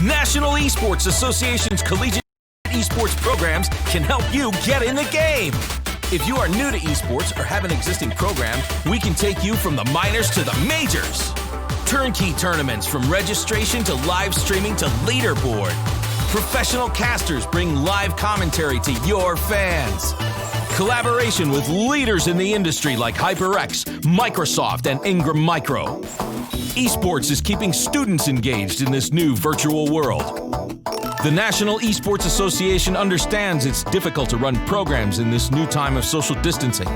National Esports Association's collegiate esports programs can help you get in the game. If you are new to esports or have an existing program, we can take you from the minors to the majors. Turnkey tournaments from registration to live streaming to leaderboard. Professional casters bring live commentary to your fans. Collaboration with leaders in the industry like HyperX, Microsoft, and Ingram Micro. Esports is keeping students engaged in this new virtual world. The National Esports Association understands it's difficult to run programs in this new time of social distancing.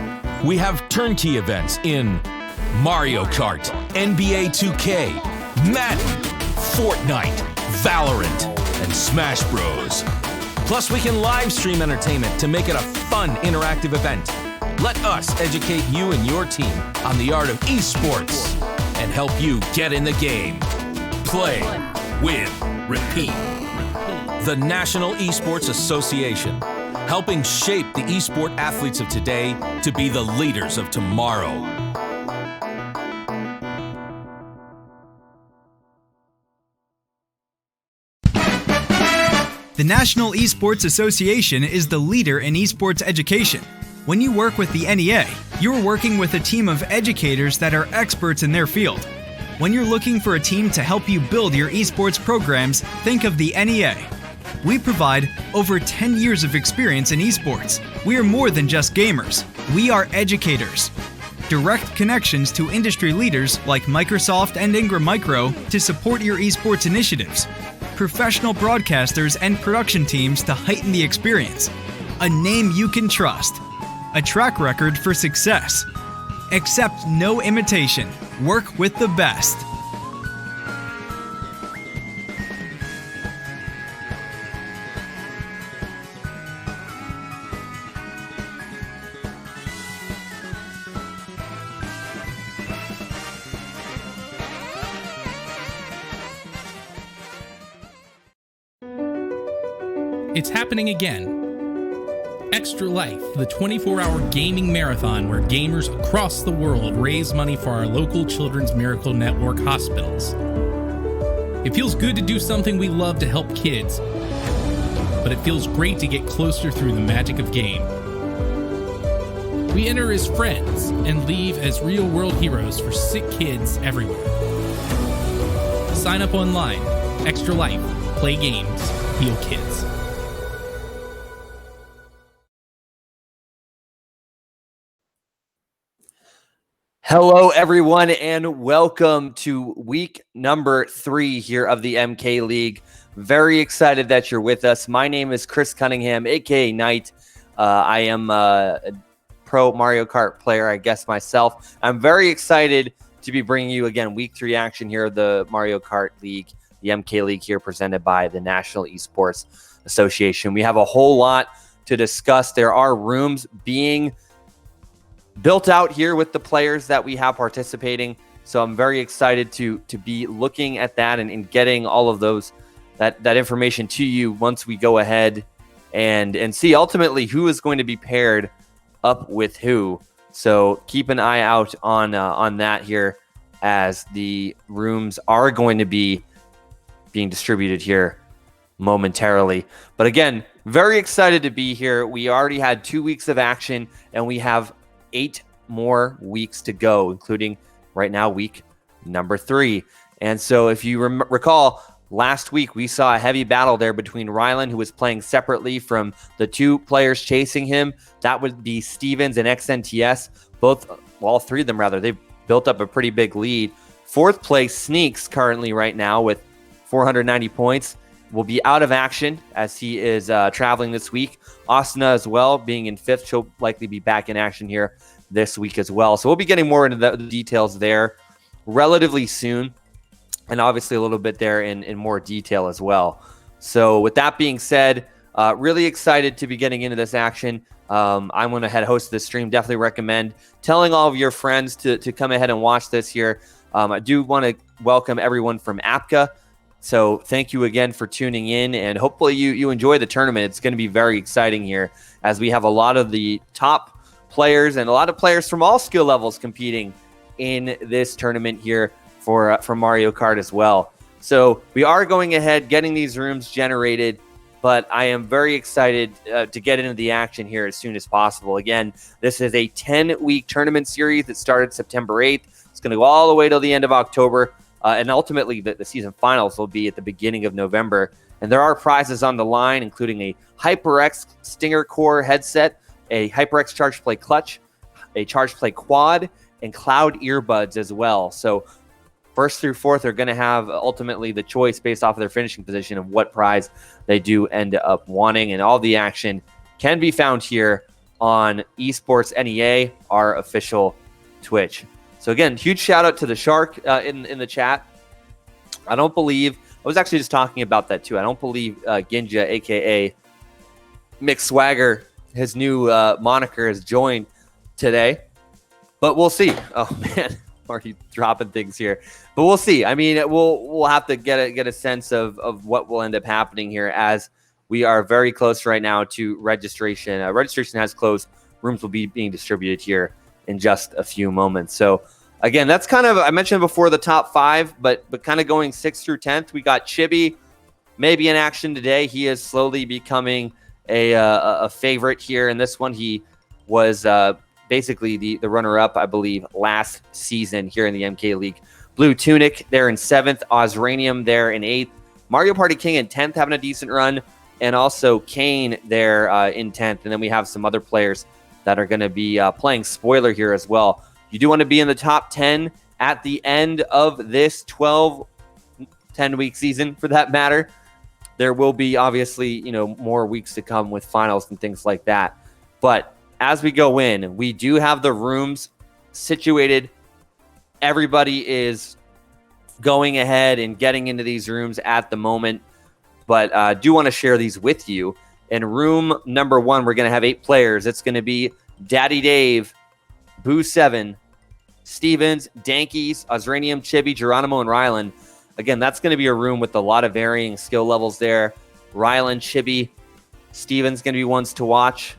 We have turnkey events in Mario Kart, NBA 2K, Madden, Fortnite, Valorant, and Smash Bros. Plus, we can live stream entertainment to make it a fun, interactive event. Let us educate you and your team on the art of esports and help you get in the game. Play, win, repeat. The National Esports Association, helping shape the esport athletes of today to be the leaders of tomorrow. The National Esports Association is the leader in esports education. When you work with the NEA, you're working with a team of educators that are experts in their field. When you're looking for a team to help you build your esports programs, think of the NEA. We provide over 10 years of experience in esports. We are more than just gamers. We are educators. Direct connections to industry leaders like Microsoft and Ingram Micro to support your esports initiatives. Professional broadcasters and production teams to heighten the experience. A name you can trust. A track record for success. Accept no imitation. Work with the best. It's happening again. Extra Life, the 24-hour gaming marathon where gamers across the world raise money for our local Children's Miracle Network hospitals. It feels good to do something we love to help kids, but it feels great to get closer through the magic of game. We enter as friends and leave as real-world heroes for sick kids everywhere. Sign up online. Extra Life. Play games. Heal kids. Hello, everyone, and welcome to week number 3 here of the MK League. Very excited that you're with us. My name is Chris Cunningham, aka Knight. I am a pro Mario Kart player, I guess myself. I'm very excited to be bringing you, again, week 3 action here of the Mario Kart League, the MK League here presented by the National Esports Association. We have a whole lot to discuss. There are rooms being built out here with the players that we have participating. So I'm very excited to be looking at that and getting all of those that information to you once we go ahead and see ultimately who is going to be paired up with who. So keep an eye out on that here as the rooms are going to be being distributed here momentarily. But again, very excited to be here. We already had 2 weeks of action and we have 8 more weeks to go, including right now week number 3. And so if you recall, last week we saw a heavy battle there between Rylan, who was playing separately from the 2 players chasing him. That would be Stevens and XNTS. All 3 of them rather, they've built up a pretty big lead. 4th place Sneaks currently right now with 490 points. Will be out of action as he is traveling this week. Asuna as well, being in 5th. She'll likely be back in action here this week as well. So we'll be getting more into the details there relatively soon. And obviously a little bit there in more detail as well. So with that being said, really excited to be getting into this action. I'm going to host this stream. Definitely recommend telling all of your friends to come ahead and watch this here. I do want to welcome everyone from APCA. So thank you again for tuning in, and hopefully you enjoy the tournament. It's going to be very exciting here as we have a lot of the top players and a lot of players from all skill levels competing in this tournament here for Mario Kart as well. So we are going ahead, getting these rooms generated, but I am very excited to get into the action here as soon as possible. Again, this is a 10-week tournament series that started September 8th. It's going to go all the way till the end of October, and ultimately the season finals will be at the beginning of November. And there are prizes on the line, including a HyperX Stinger Core headset, a HyperX Charge Play clutch, a Charge Play quad, and Cloud earbuds as well. So first through fourth are going to have ultimately the choice based off of their finishing position of what prize they do end up wanting. And all the action can be found here on Esports NEA, our official Twitch. So again, huge shout out to the Shark in the chat. I was actually just talking about that too. I don't believe Ginja, aka Mick Swagger, his new moniker, has joined today, but we'll see. Oh man, already dropping things here, but we'll see. I mean, we'll have to get a sense of what will end up happening here, as we are very close right now to registration. Registration has closed. Rooms will be being distributed here in just a few moments. So again, that's kind of, I mentioned before, the top 5, but kind of going 6th through 10th. We got Chibi maybe in action today. He is slowly becoming a favorite here in this one. He was basically the runner-up, I believe, last season here in the MK League. Blue Tunic there in 7th, Osranium there in 8th, Mario Party King in 10th having a decent run, and also Kane there in 10th. And then we have some other players that are going to be playing spoiler here as well. You do want to be in the top 10 at the end of this 10-week season, for that matter. There will be obviously, more weeks to come with finals and things like that. But as we go in, we do have the rooms situated. Everybody is going ahead and getting into these rooms at the moment, but I do want to share these with you. In room number 1, we're going to have 8 players. It's going to be Daddy Dave, Boo7, Stevens, Dankies, Osranium, Chibi, Geronimo, and Rylan. Again, that's going to be a room with a lot of varying skill levels there. Rylan, Chibi, Stevens going to be ones to watch.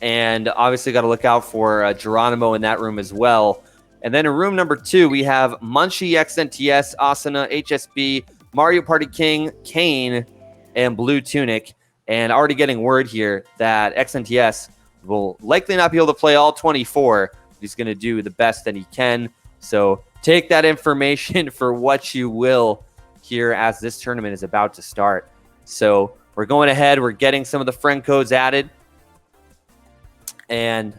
And obviously got to look out for Geronimo in that room as well. And then in room number 2, we have Munchie, XNTS, Asuna, HSB, Mario Party King, Kane, and Blue Tunic. And already getting word here that XNTS will likely not be able to play all 24. He's going to do the best that he can. So take that information for what you will here as this tournament is about to start. So we're going ahead. We're getting some of the friend codes added. And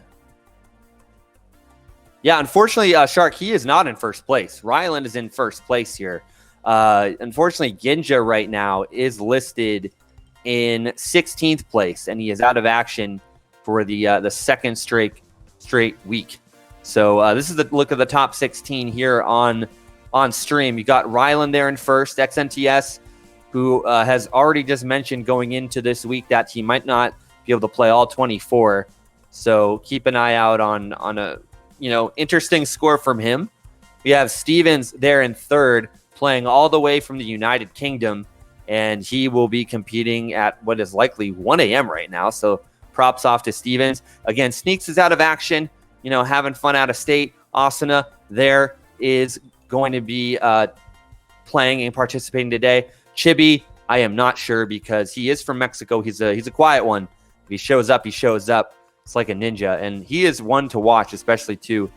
yeah, unfortunately, Shark, he is not in first place. Ryland is in first place here. Unfortunately, Ginja right now is listed in 16th place, and he is out of action for the second straight week. So this is the look of the top 16 here on stream. You got Ryland there in first, XNTS, who has already just mentioned going into this week that he might not be able to play all 24. So keep an eye out on a interesting score from him. We have Stevens there in third, playing all the way from the United Kingdom, and he will be competing at what is likely 1 a.m. right now. So props off to Stevens. Again, Sneaks is out of action, having fun out of state. Asuna there is going to be playing and participating today. Chibi, I am not sure because he is from Mexico. He's a quiet one. If he shows up, he shows up. It's like a ninja, and he is one to watch, especially too,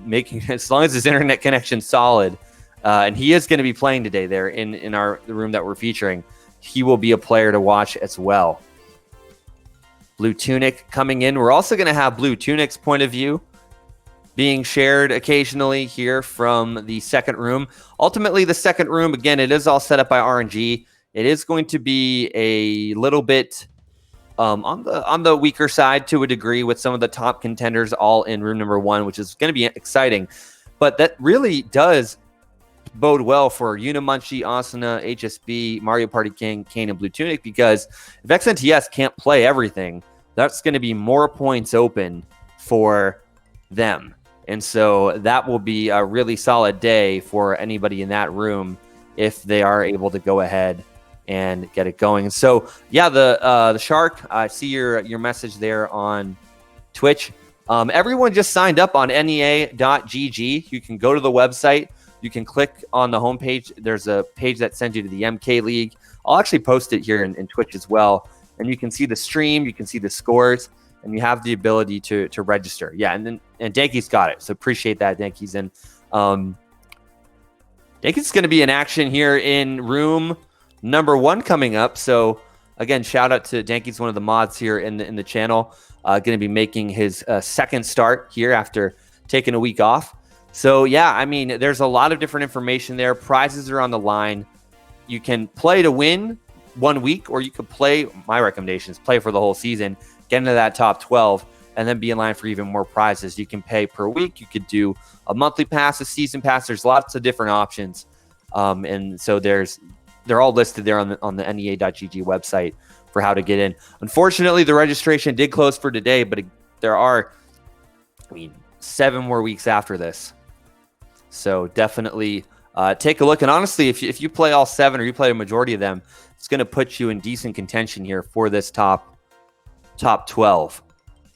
making as long as his internet connection's solid. And he is going to be playing today there in the room that we're featuring. He will be a player to watch as well. Blue Tunic coming in. We're also going to have Blue Tunic's point of view being shared occasionally here from the second room. Ultimately, the second room, again, it is all set up by RNG. It is going to be a little bit on the weaker side to a degree, with some of the top contenders all in room number 1, which is going to be exciting. But that really does bode well for Unimunchi, Asuna, HSB, Mario Party King, Kane, and Blue Tunic, because if XNTS can't play everything, that's going to be more points open for them. And so that will be a really solid day for anybody in that room if they are able to go ahead and get it going. So yeah, the Shark, I see your message there on Twitch. Everyone just signed up on NEA.gg. You can go to the website, you can click on the homepage. There's a page that sends you to the MK League. I'll actually post it here in Twitch as well. And you can see the stream, you can see the scores, and you have the ability to register. Yeah, and Danky's got it. So appreciate that, Danky's. And Danky's going to be in action here in room number 1 coming up. So again, shout out to Danky's, one of the mods here in the channel. Going to be making his second start here after taking a week off. So yeah, I mean, there's a lot of different information there. Prizes are on the line. You can play to win 1 week, or you could play, my recommendation is play for the whole season, get into that top 12, and then be in line for even more prizes. You can pay per week. You could do a monthly pass, a season pass. There's lots of different options. And so they're all listed there on the NEA.gg website for how to get in. Unfortunately, the registration did close for today, but there are, 7 more weeks after this. So definitely take a look. And honestly, if you play all 7 or you play a majority of them, it's going to put you in decent contention here for this top 12.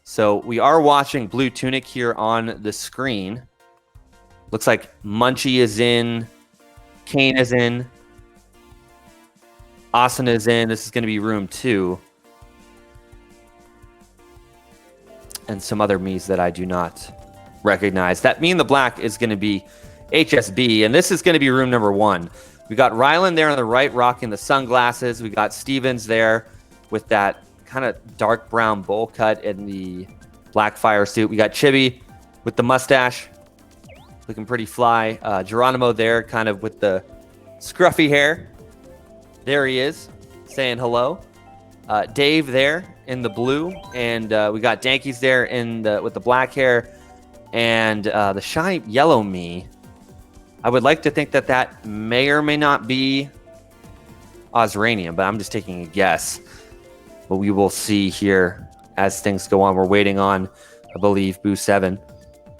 So we are watching Blue Tunic here on the screen. Looks like Munchie is in. Kane is in. Asana is in. This is going to be room 2. And some other me's that I do not recognize. That Me in the Black is going to be HSB, and this is going to be room number 1. We got Rylan there on the right rocking the sunglasses. We got Stevens there with that kind of dark brown bowl cut and the black fire suit. We got Chibi with the mustache, looking pretty fly. Geronimo there kind of with the scruffy hair. There he is, saying hello. Dave there in the blue, and we got Danky's there with the black hair, and the shiny yellow me. I would like to think that may or may not be Osranium, but I'm just taking a guess. But we will see here as things go on. We're waiting on, I believe, Boo 7.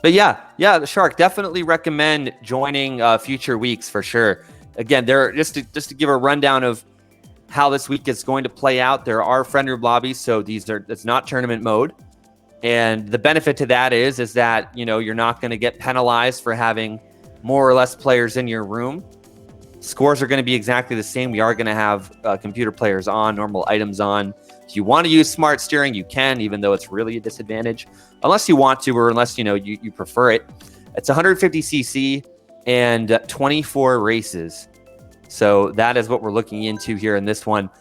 But yeah, the Shark, definitely recommend joining future weeks for sure. Again, there just to give a rundown of how this week is going to play out. There are friend room lobbies, so it's not tournament mode. And the benefit to that is that, you're not going to get penalized for having more or less players in your room. Scores are going to be exactly the same. We are going to have computer players on, normal items on. If you want to use smart steering, you can, even though it's really a disadvantage. Unless you want to, or unless, you prefer it. It's 150cc and 24 races. So that is what we're looking into here in this one.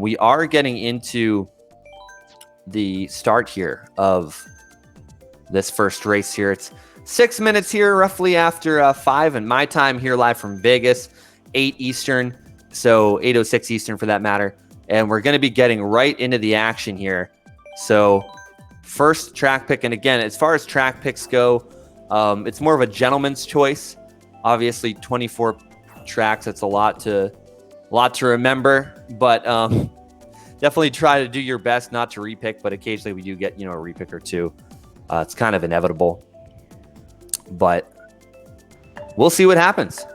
We are getting into the start here of this first race here. It's 6 minutes here, roughly after 5, and my time here live from Vegas, 8 Eastern, so 8:06 Eastern for that matter. And we're going to be getting right into the action here. So first track pick, and again, as far as track picks go, it's more of a gentleman's choice. Obviously, 24 tracks, that's a lot to remember, but definitely try to do your best not to repick, but occasionally we do get, a repick or two. It's kind of inevitable, but we'll see what happens.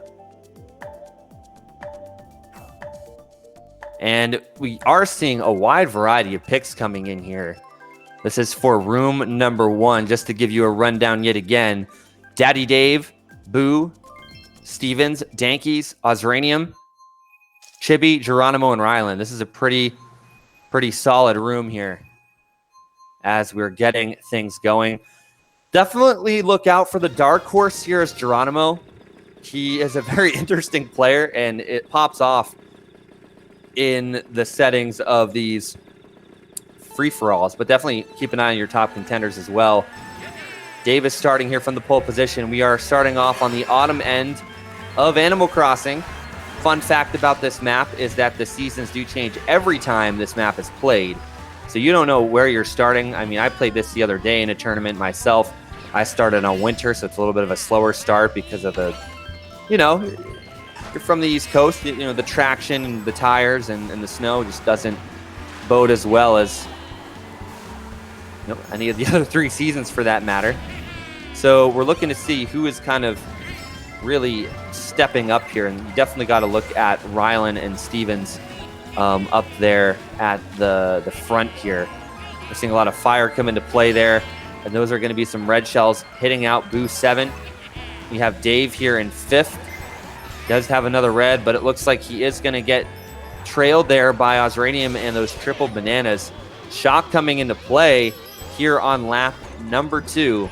And we are seeing a wide variety of picks coming in here. This is for room number 1. Just to give you a rundown yet again, Daddy Dave, Boo, Stevens, Dankies, Osranium, Chibi, Geronimo, and Rylan. This is a pretty solid room here as we're getting things going. Definitely look out for the dark horse here as Geronimo. He is a very interesting player, and it pops off in the settings of these free-for-alls, but definitely keep an eye on your top contenders as well. Dave is starting here from the pole position. We are starting off on the autumn end of Animal Crossing. Fun fact about this map is that the seasons do change every time this map is played. So you don't know where you're starting. I mean, I played this the other day in a tournament myself. I started on winter, so it's a little bit of a slower start because of the, you're from the East Coast, the traction and the tires and the snow just doesn't bode as well as any of the other 3 seasons for that matter. So we're looking to see who is kind of really stepping up here, and you definitely got to look at Rylan and Stevens up there at the front here. We're seeing a lot of fire come into play there, and those are going to be some red shells hitting out Boo 7. We have Dave here in 5th. Does have another red, but it looks like he is going to get trailed there by Osranium and those triple bananas. Shock coming into play here on lap number 2.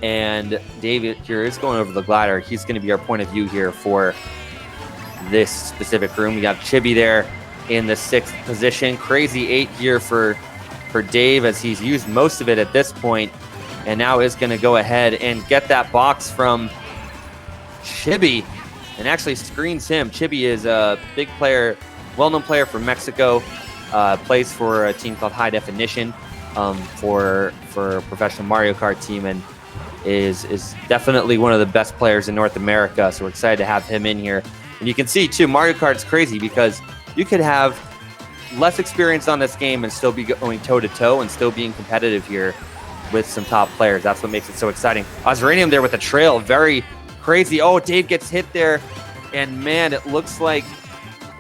And David here is going over the glider. He's going to be our point of view here for this specific room. We got Chibi there in the 6th position. Crazy 8 here for Dave, as he's used most of it at this point, and now is going to go ahead and get that box from Chibi and actually screens him. Chibi is a big player, well-known player from Mexico, plays for a team called High Definition for a professional Mario Kart team, and is definitely one of the best players in North America. So we're excited to have him in here. And you can see too, Mario Kart's crazy because you could have less experience on this game and still be going toe-to-toe and still being competitive here with some top players. That's what makes it so exciting. Osranium there with a trail, very crazy. Oh, Dave gets hit there, and man, it looks like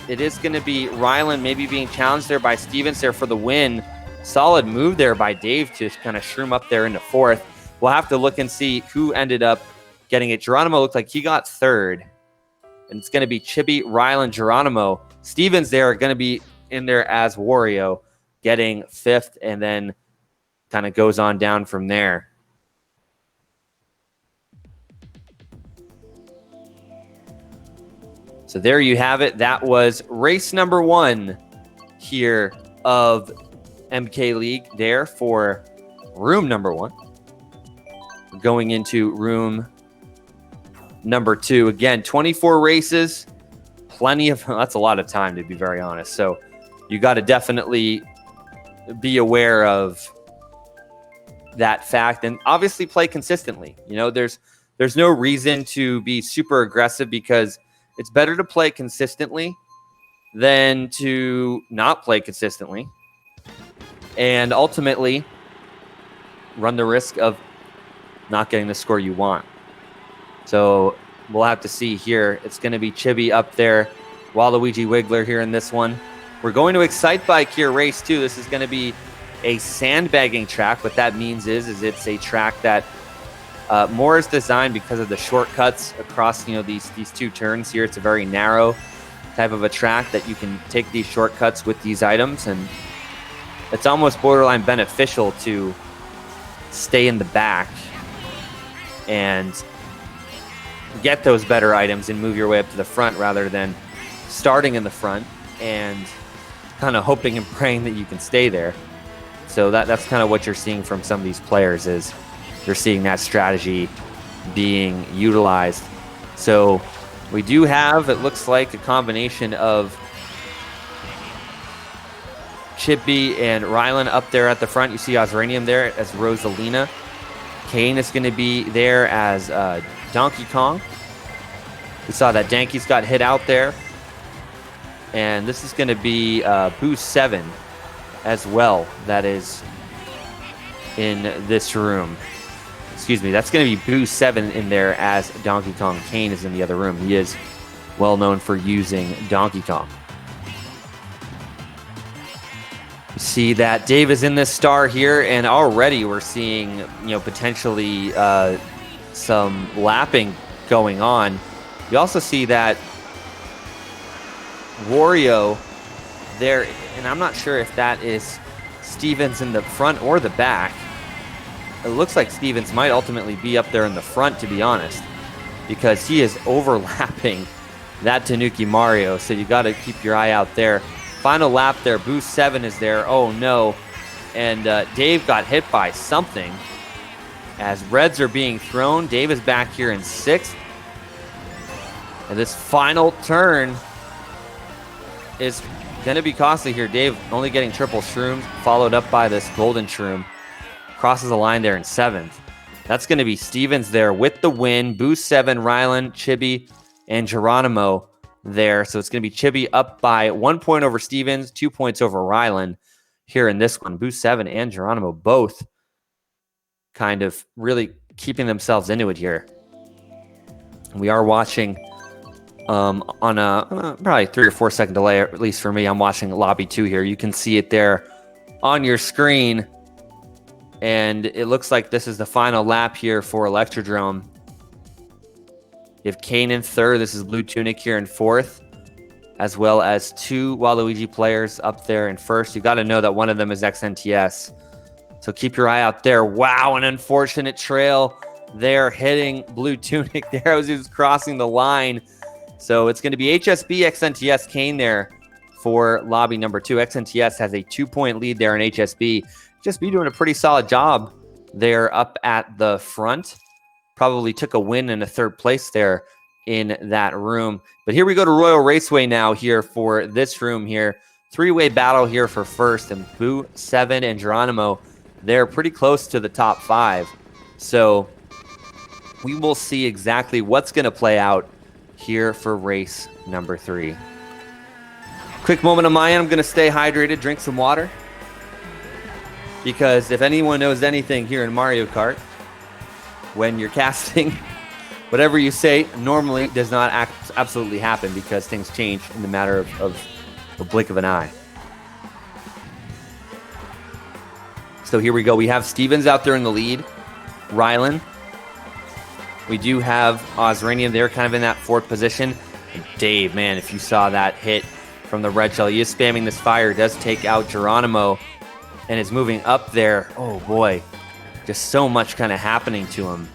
it is going to be Rylan maybe being challenged there by Stevens there for the win. Solid move there by Dave to kind of shroom up there into 4th. We'll have to look and see who ended up getting it. Geronimo looked like he got 3rd. And it's going to be Chibi, Rylan, Geronimo. Stevens there are going to be in there as Wario, getting 5th, and then kind of goes on down from there. So there you have it. That was race number 1 here of MK League there for room number 1. Going into room number 2. Again, 24 races, plenty of, that's a lot of time to be very honest. So you got to definitely be aware of that fact and obviously play consistently. You know, there's no reason to be super aggressive because it's better to play consistently than to not play consistently and ultimately run the risk of not getting the score you want. So we'll have to see here. It's going to be Chibi up there, Waluigi Wiggler here in this one. We're going to Excite Bike here race 2. This is going to be a sandbagging track. What that means is it's a track that more is designed because of the shortcuts across, you know, these 2 turns here. It's a very narrow type of a track that you can take these shortcuts with these items, and it's almost borderline beneficial to stay in the back and get those better items and move your way up to the front rather than starting in the front and kind of hoping and praying that you can stay there. So that's kind of what you're seeing from some of these players, is you're seeing that strategy being utilized. So we do have, it looks like, a combination of Chippy and Rylan up there at the front. You see Osranium there as Rosalina. Kane is going to be there as Donkey Kong. We saw that Danky's got hit out there. And this is going to be Boost 7 as well. That is in this room. Excuse me, that's going to be Boost 7 in there as Donkey Kong. Kane is in the other room. He is well known for using Donkey Kong. You see that Dave is in this star here, and already we're seeing, you know, potentially some lapping going on. You also see that Wario there, and I'm not sure if that is Stevens in the front or the back. It looks like Stevens might ultimately be up there in the front, to be honest, because he is overlapping that Tanuki Mario, so you got to keep your eye out there. Final lap there, Boost 7 is there. Oh no, and Dave got hit by something as reds are being thrown. Dave is back here in 6th, and this final turn is going to be costly here. Dave only getting triple shrooms, followed up by this golden shroom. Crosses the line there in 7th. That's going to be Stevens there with the win. Boost 7, Rylan, Chibi, and Geronimo there. So it's going to be Chibi up by 1 point over Stevens, 2 points over Rylan here in this one. Boost 7 and Geronimo both kind of really keeping themselves into it here. We are watching on a probably 3 or 4 second delay, at least for me. I'm watching Lobby 2 here. You can see it there on your screen. And it looks like this is the final lap here for Electrodrome. You have Kane in third. This is Blue Tunic here in fourth, as well as 2 Waluigi players up there in first. You got to know that one of them is XNTS. So keep your eye out there. Wow, an unfortunate trail there hitting Blue Tunic there as he was crossing the line. So it's going to be HSB, XNTS, Kane there for lobby number 2. XNTS has a 2-point lead there in HSB. HSB doing a pretty solid job there up at the front. Probably took a win and a third place there in that room. But here we go to Royal Raceway now here for this room here. 3-way battle here for first, and Boo 7 and Geronimo, they're pretty close to the top 5. So we will see exactly what's going to play out here for race number 3. Quick moment of my end. I'm going to stay hydrated, drink some water. Because if anyone knows anything here in Mario Kart, when you're casting, whatever you say normally does not absolutely happen because things change in the matter of a blink of an eye. So here we go. We have Stevens out there in the lead. Rylan. We do have Ozranium there kind of in that 4th position. And Dave, man, if you saw that hit from the red shell, he is spamming this fire. Does take out Geronimo and is moving up there. Oh boy. Just so much kind of happening to him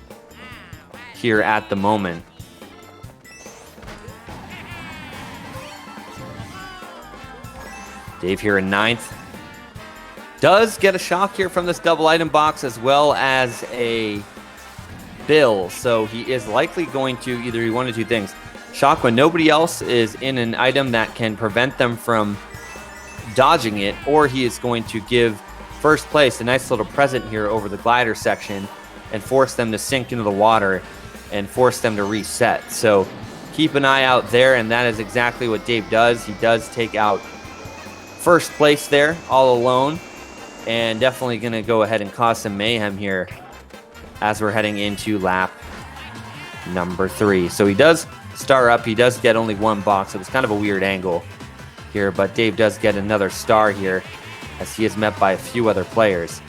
here at the moment. Dave here in 9th. Does get a shock here from this double item box as well as a bill. So he is likely going to either do one of 2 things. Shock when nobody else is in an item that can prevent them from dodging it, or he is going to give first place a nice little present here over the glider section and force them to sink into the water and force them to reset. So keep an eye out there, and that is exactly what Dave does. He does take out first place there all alone, and definitely going to go ahead and cause some mayhem here as we're heading into lap number 3. So he does star up. He does get only 1 box. It was kind of a weird angle here, but Dave does get another star here as he is met by a few other players.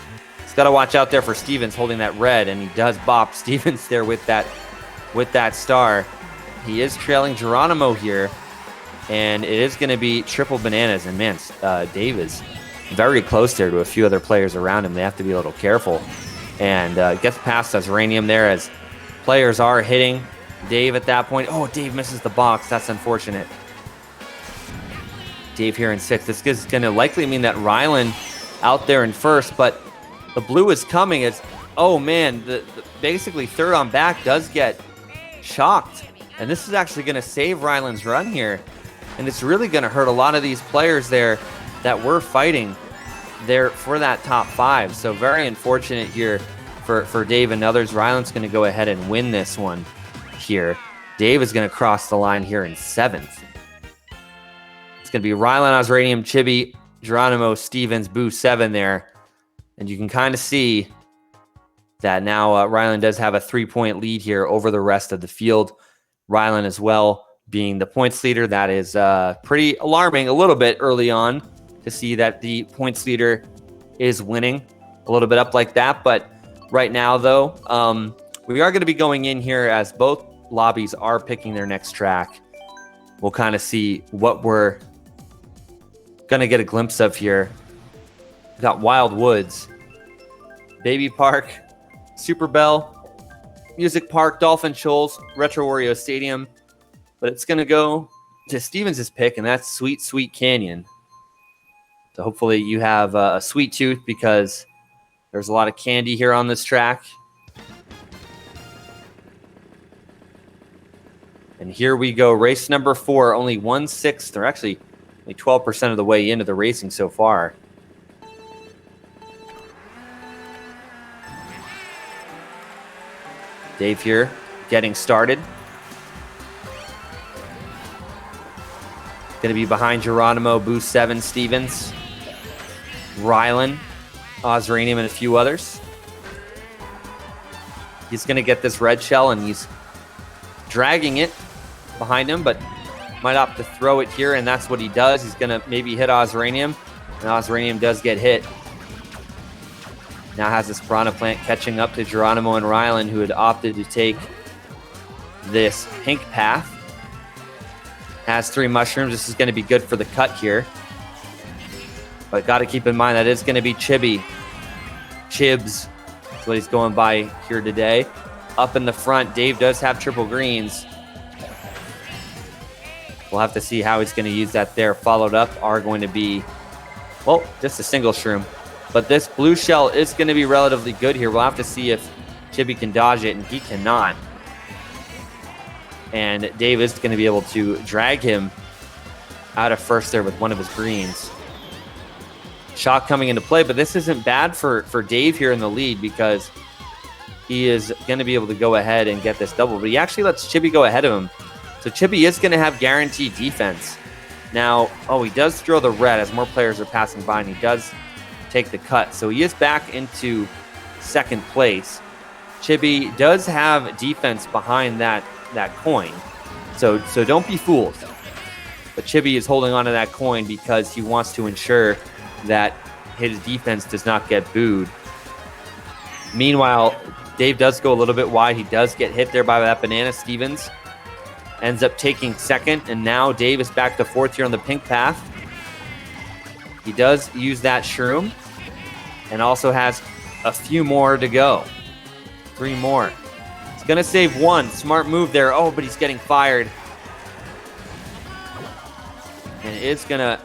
He's got to watch out there for Stevens holding that red, and he does bop Stevens there with that star. He is trailing Geronimo here, and it is going to be triple bananas. And man, Dave is very close there to a few other players around him. They have to be a little careful. And gets past Ozranium there as players are hitting Dave at that point. Oh, Dave misses the box. That's unfortunate. Dave here in 6th. This is going to likely mean that Rylan out there in first, but the blue is coming. It's, oh man, the basically third on back does get shocked. And this is actually going to save Rylan's run here. And it's really going to hurt a lot of these players there that were fighting there for that top 5. So very unfortunate here for Dave and others. Rylan's going to go ahead and win this one here. Dave is going to cross the line here in 7th. It's going to be Rylan, Ozranium, Chibi, Geronimo, Stevens, Boo 7 there. And you can kind of see that now Rylan does have a 3-point lead here over the rest of the field. Rylan as well being the points leader. That is pretty alarming a little bit early on to see that the points leader is winning a little bit up like that. But right now, though, we are going to be going in here as both lobbies are picking their next track. We'll kind of see what we're going to get a glimpse of here. We've got Wild Woods, Baby Park, Super Bell, Music Park, Dolphin Shoals, Retro Wario Stadium. But it's going to go to Stevens' pick, and that's Sweet Sweet Canyon. So hopefully you have a sweet tooth because there's a lot of candy here on this track. And here we go. Race number 4, only 1/6, or actually only 12% of the way into the racing so far. Dave here getting started. Going to be behind Geronimo, Boo 7, Stevens, Rylan, Ozranium, and a few others. He's going to get this red shell, and he's dragging it behind him, but might opt to throw it here, and that's what he does. He's going to maybe hit Ozranium, and Ozranium does get hit. Now has this Piranha Plant catching up to Geronimo and Rylan, who had opted to take this pink path. Has 3 mushrooms. This is going to be good for the cut here. But got to keep in mind that it's going to be Chibi. Chibs is what he's going by here today. Up in the front, Dave does have triple greens. We'll have to see how he's going to use that there. Followed up are going to be, well, just a single shroom. But this blue shell is going to be relatively good here. We'll have to see if Chibi can dodge it, and he cannot. And Dave is going to be able to drag him out of first there with one of his greens. Shock coming into play, but this isn't bad for Dave here in the lead because he is going to be able to go ahead and get this double. But he actually lets Chibi go ahead of him. So Chibi is going to have guaranteed defense. Now, he does throw the red as more players are passing by, and he does take the cut. So he is back into second place. Chibi does have defense behind that coin. So don't be fooled. But Chibi is holding on to that coin because he wants to ensure that his defense does not get booed. Meanwhile, Dave does go a little bit wide. He does get hit there by that banana. Stevens ends up taking second, and now Dave is back to fourth here on the pink path. He does use that shroom and also has a few more to go. 3 more. He's going to save 1. Smart move there. But he's getting fired. And it's going to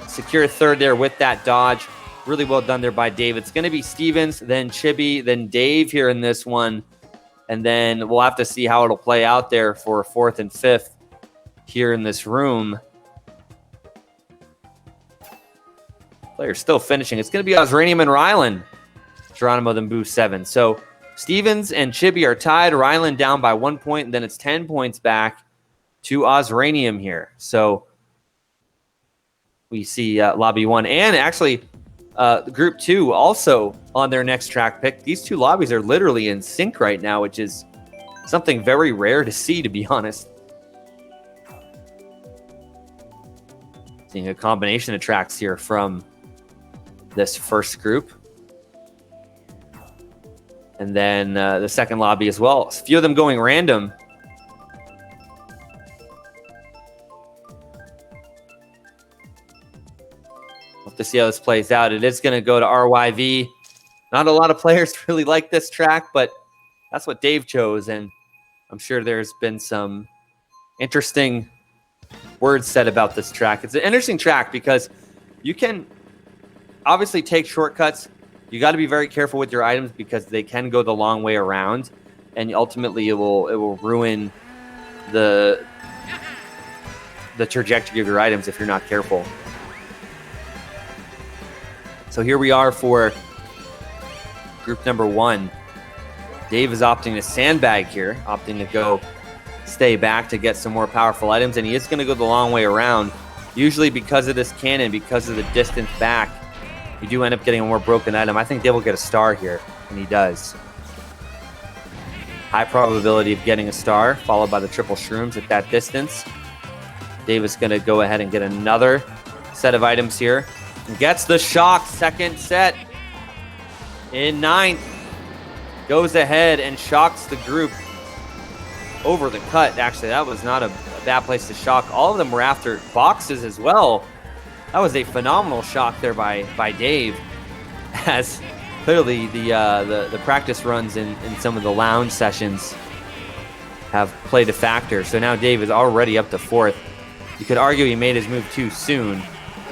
secure third there with that dodge. Really well done there by Dave. It's going to be Stevens, then Chibi, then Dave here in this one. And then we'll have to see how it'll play out there for 4th and 5th here in this room. Players still finishing. It's going to be Osranium and Rylan. Geronimo then Boo 7. So Stevens and Chibi are tied. Rylan down by 1 point, and then it's 10 points back to Osranium here. So we see Lobby 1 and actually Group 2 also on their next track pick. These 2 lobbies are literally in sync right now, which is something very rare to see, to be honest. Seeing a combination of tracks here from this first group. And then the second lobby as well. A few of them going random. We'll have to see how this plays out. It is going to go to RYV. Not a lot of players really like this track, but that's what Dave chose. And I'm sure there's been some interesting words said about this track. It's an interesting track because you can obviously take shortcuts. You got to be very careful with your items because they can go the long way around, and ultimately it will ruin the trajectory of your items if you're not careful. So here we are for group number 1. Dave is opting to sandbag here, opting to go stay back to get some more powerful items, and he is going to go the long way around. Usually because of this cannon, because of the distance back, you do end up getting a more broken item. I think Dave will get a star here, and he does. High probability of getting a star, followed by the triple shrooms at that distance. Dave is going to go ahead and get another set of items here. And gets the shock, second set. In 9th, goes ahead and shocks the group over the cut. Actually, that was not a bad place to shock. All of them were after boxes as well. That was a phenomenal shock there by Dave, as clearly the practice runs in some of the lounge sessions have played a factor. So now Dave is already up to 4th. You could argue he made his move too soon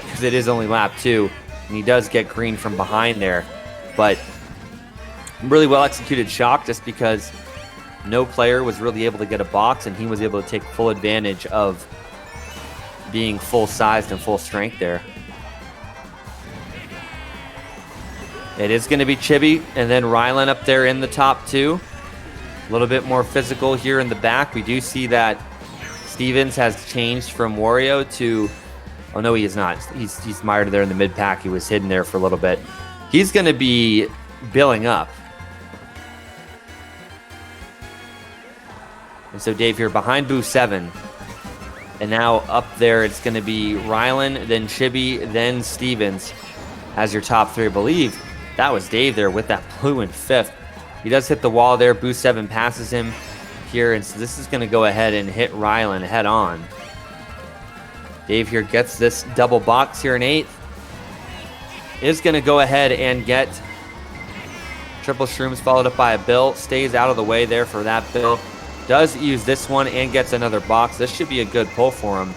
because it is only lap 2, and he does get green from behind there. But really well executed shock just because no player was really able to get a box, and he was able to take full advantage of being full-sized and full strength there. It is going to be Chibi and then Rylan up there in the top 2. A little bit more physical here in the back. We do see that Stevens has changed from Wario to... Oh, no, he is not. He's mired there in the mid-pack. He was hidden there for a little bit. He's going to be billing up. And so Dave here behind Boo 7. And now up there, it's going to be Rylan, then Chibi, then Stevens as your top 3. I believe that was Dave there with that blue in 5th. He does hit the wall there. Boo 7 passes him. here, and so this is going to go ahead and hit Ryland head on. Dave here gets this double box here in 8th. Is going to go ahead and get triple shrooms followed up by a bill. Stays out of the way there for that bill. Does use this one and gets another box. This should be a good pull for him.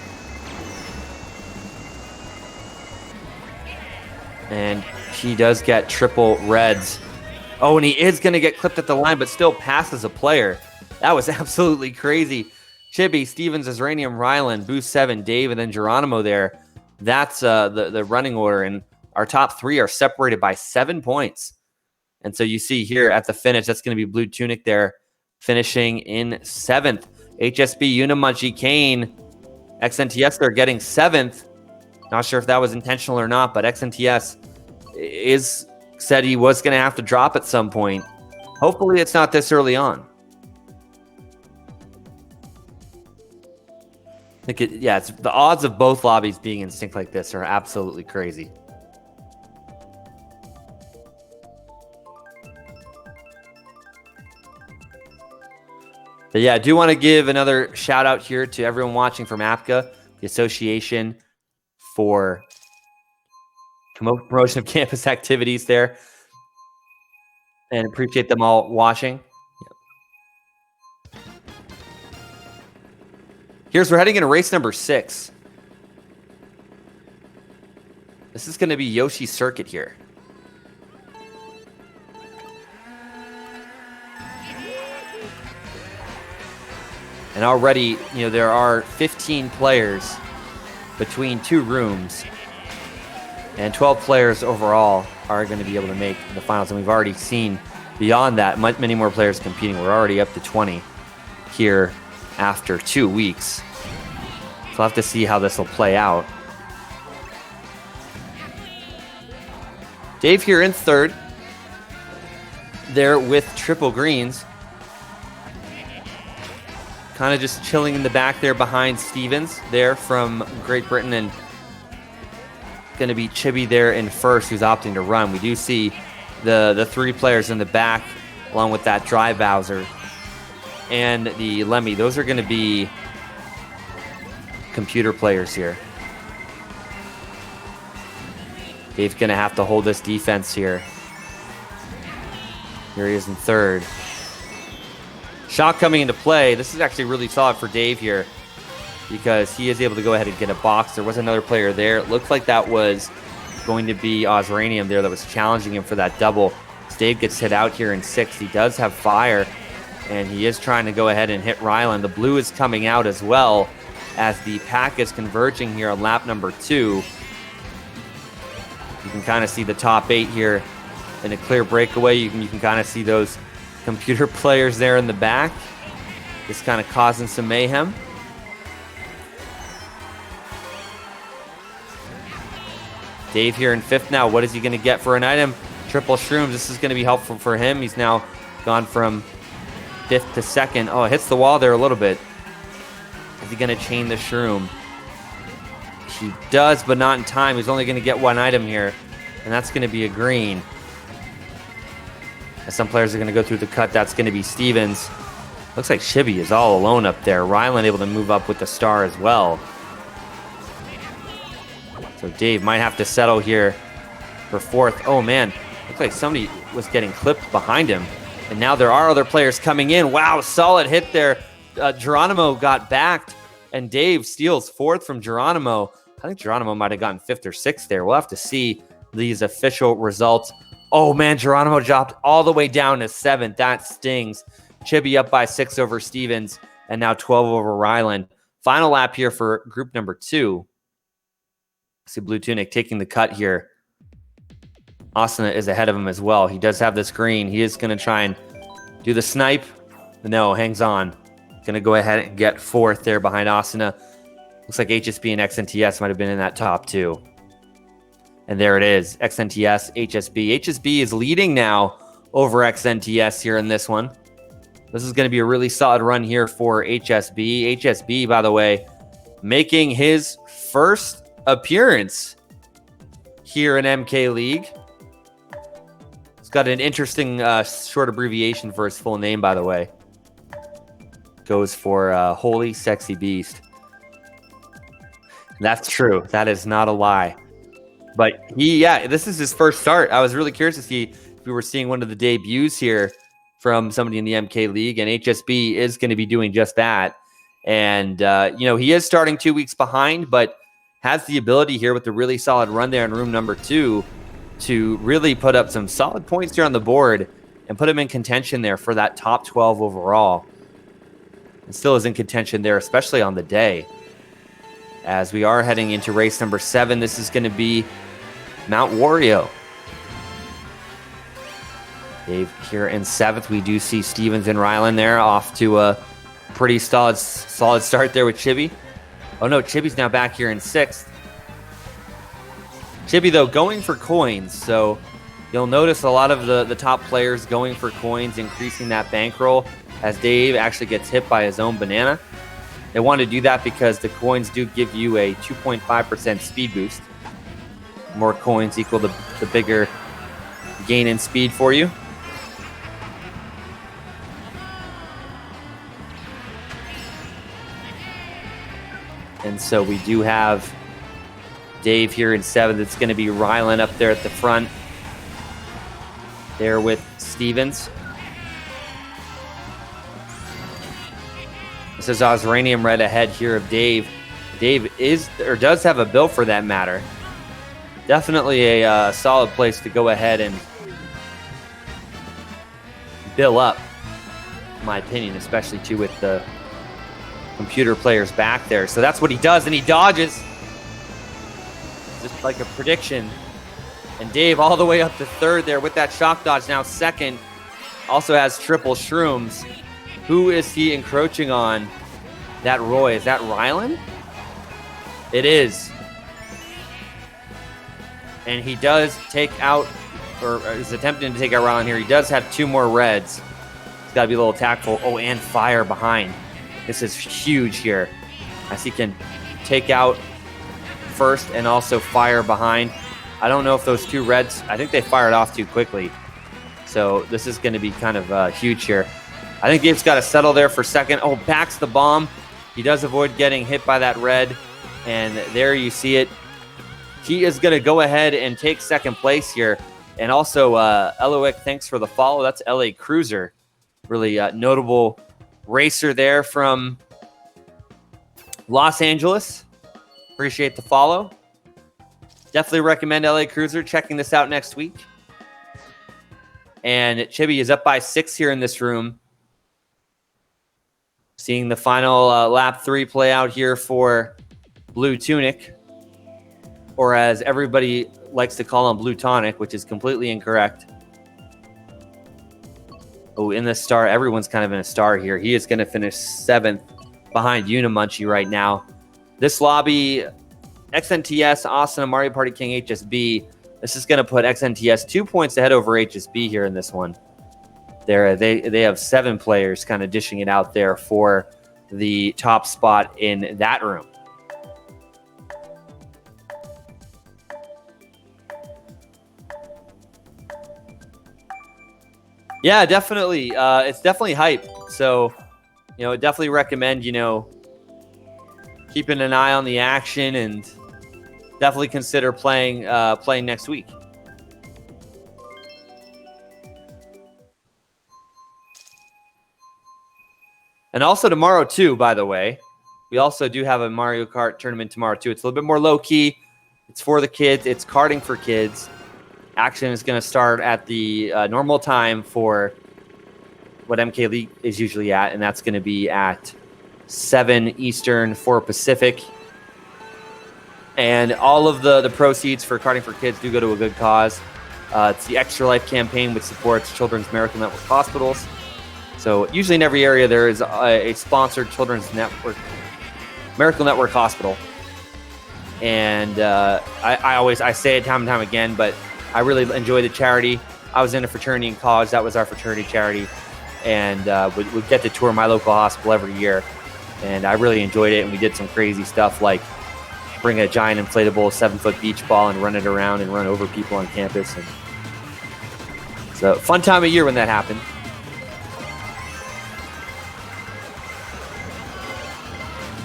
And he does get triple reds. Oh, and he is going to get clipped at the line, but still passes a player. That was absolutely crazy. Chibi, Stevens, Azranium, Ryland, Boost 7, Dave, and then Geronimo there. That's the running order, and our top 3 are separated by 7 points. And so you see here at the finish, that's going to be Blue Tunic there, finishing in 7th. HSB, Unimunchi, Kane, XNTS, they're getting 7th. Not sure if that was intentional or not, but XNTS said he was going to have to drop at some point. Hopefully it's not this early on. It's the odds of both lobbies being in sync like this are absolutely crazy. But yeah, I do want to give another shout out here to everyone watching from APCA, the Association for Promotion of Campus Activities there, and appreciate them all watching. We're heading into race number 6. This is going to be Yoshi Circuit here. And already, there are 15 players between 2 rooms, and 12 players overall are going to be able to make the finals. And we've already seen beyond that, many more players competing. We're already up to 20 here after 2 weeks. So we'll have to see how this will play out. Dave here in 3rd. There with triple greens. Kind of just chilling in the back there behind Stevens there from Great Britain, and going to be Chibi there in 1st, who's opting to run. We do see the 3 players in the back along with that Dry Bowser and the Lemmy. Those are going to be computer players here. Dave's going to have to hold this defense here. Here he is in 3rd. Shot coming into play. This is actually really solid for Dave here because he is able to go ahead and get a box. There was another player there. It looked like that was going to be Ozranium there that was challenging him for that double. As Dave gets hit out here in 6th. He does have fire, and he is trying to go ahead and hit Ryland. The blue is coming out as well as the pack is converging here on lap number 2. You can kind of see the top 8 here in a clear breakaway. You can kind of see those computer players there in the back, just kind of causing some mayhem. Dave here in 5th now. What is he going to get for an item? Triple shrooms. This is going to be helpful for him. He's now gone from 5th to 2nd. Oh, it hits the wall there a little bit. Is he going to chain the shroom? He does, but not in time. He's only going to get 1 item here, and that's going to be a green. As some players are going to go through the cut, that's going to be Stevens. Looks like Chibi is all alone up there. Ryland able to move up with the star as well. So Dave might have to settle here for 4th. Oh man, looks like somebody was getting clipped behind him. And now there are other players coming in. Wow, solid hit there. Geronimo got backed, and Dave steals 4th from Geronimo. I think Geronimo might have gotten 5th or 6th there. We'll have to see these official results. Oh man, Geronimo dropped all the way down to 7th. That stings. Chibi up by 6 over Stevens, and now 12 over Ryland. Final lap here for group number 2. See Blue Tunic taking the cut here. Asuna is ahead of him as well. He does have this green. He is going to try and do the snipe. No, hangs on. Going to go ahead and get 4th there behind Asuna. Looks like HSB and XNTS might have been in that top 2. And there it is, XNTS, HSB. HSB is leading now over XNTS here in this one. This is going to be a really solid run here for HSB. HSB, by the way, making his first appearance here in MK League. It's got an interesting short abbreviation for his full name, by the way. goes for Holy Sexy Beast. That's true. That is not a lie. But this is his first start. I was really curious to see if we were seeing one of the debuts here from somebody in the MK League, and HSB is going to be doing just that. And, he is starting 2 weeks behind, but has the ability here with a really solid run there in room number 2 to really put up some solid points here on the board and put him in contention there for that top 12 overall. And still is in contention there, especially on the day. As we are heading into race number 7, this is going to be Mount Wario. Dave here in 7th. We do see Stevens and Ryland there off to a pretty solid start there with Chibi. Oh no, Chibi's now back here in 6th. Chibi, though, going for coins. So you'll notice a lot of the top players going for coins, increasing that bankroll as Dave actually gets hit by his own banana. They want to do that because the coins do give you a 2.5% speed boost. More coins equal the bigger gain in speed for you. And so we do have Dave here in 7th. It's going to be Rylan up there at the front. There with Stevens. This is Osranium Red ahead here of Dave. Dave does have a build for that matter. Definitely a solid place to go ahead and bill up, in my opinion, especially too with the computer players back there. So that's what he does, and he dodges. Just like a prediction. And Dave all the way up to 3rd there with that shock dodge, now 2nd. Also has triple shrooms. Who is he encroaching on? That Roy. Is that Rylan? It is. And he does take out, or is attempting to take out Rylan here. He does have 2 more reds. He's got to be a little tactful. Oh, and fire behind. This is huge here, as he can take out first and also fire behind. I don't know if those 2 reds, I think they fired off too quickly. So this is going to be kind of huge here. I think Dave's got to settle there for 2nd. Oh, backs the bomb. He does avoid getting hit by that red. And there you see it. He is going to go ahead and take 2nd place here. And also, Eloic, thanks for the follow. That's LA Cruiser. Really notable racer there from Los Angeles. Appreciate the follow. Definitely recommend LA Cruiser checking this out next week. And Chibi is up by 6 here in this room. Seeing the final lap 3 play out here for Blue Tunic, or as everybody likes to call him, Blue Tonic, which is completely incorrect. Oh, in the star, everyone's kind of in a star here. He is going to finish 7th behind Unimunchi right now. This lobby, XNTS, Austin, and Mario Party King HSB. This is going to put XNTS 2 points ahead over HSB here in this one. They have 7 players kind of dishing it out there for the top spot in that room. Yeah, definitely. It's definitely hype. So, definitely recommend, keeping an eye on the action, and definitely consider playing next week. And also tomorrow too, by the way, we also do have a Mario Kart tournament tomorrow too. It's a little bit more low key. It's for the kids. It's karting for kids. Action is going to start at the normal time for what MK League is usually at, and that's going to be at 7 Eastern, 4 Pacific. And all of the proceeds for Karting for Kids do go to a good cause. It's the Extra Life campaign, which supports Children's Miracle Network hospitals. So usually in every area there is a sponsored Children's Network, Miracle Network hospital. And I say it time and time again, but I really enjoy the charity. I was in a fraternity in college. That was our fraternity charity. And we'd get to tour my local hospital every year. And I really enjoyed it. And we did some crazy stuff like bring a giant inflatable 7-foot beach ball and run it around and run over people on campus. And it's a fun time of year when that happened.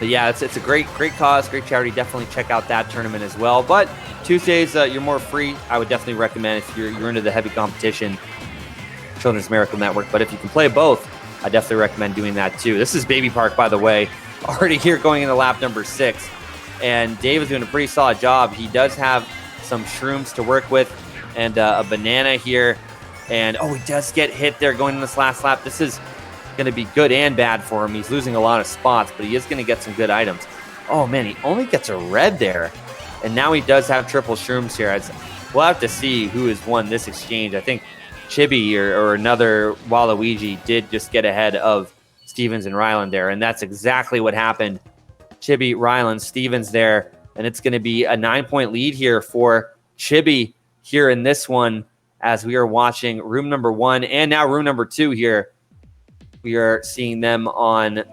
But yeah, it's a great cause, great charity. Definitely check out that tournament as well. But Tuesdays, you're more free. I would definitely recommend if you're into the heavy competition, Children's Miracle Network. But if you can play both, I definitely recommend doing that too. This is Baby Park, by the way, already here going into lap number 6. And Dave is doing a pretty solid job. He does have some shrooms to work with and a banana here. And, he does get hit there going in this last lap. This is going to be good and bad for him. He's losing a lot of spots, but he is going to get some good items. Oh, man, he only gets a red there. And now he does have triple shrooms here. We'll have to see who has won this exchange. I think Chibi or another Waluigi did just get ahead of Stevens and Ryland there, and that's exactly what happened. Chibi, Ryland, Stevens there, and it's going to be a 9-point lead here for Chibi here in this one as we are watching room number 1 and now room number 2 here. We are seeing them on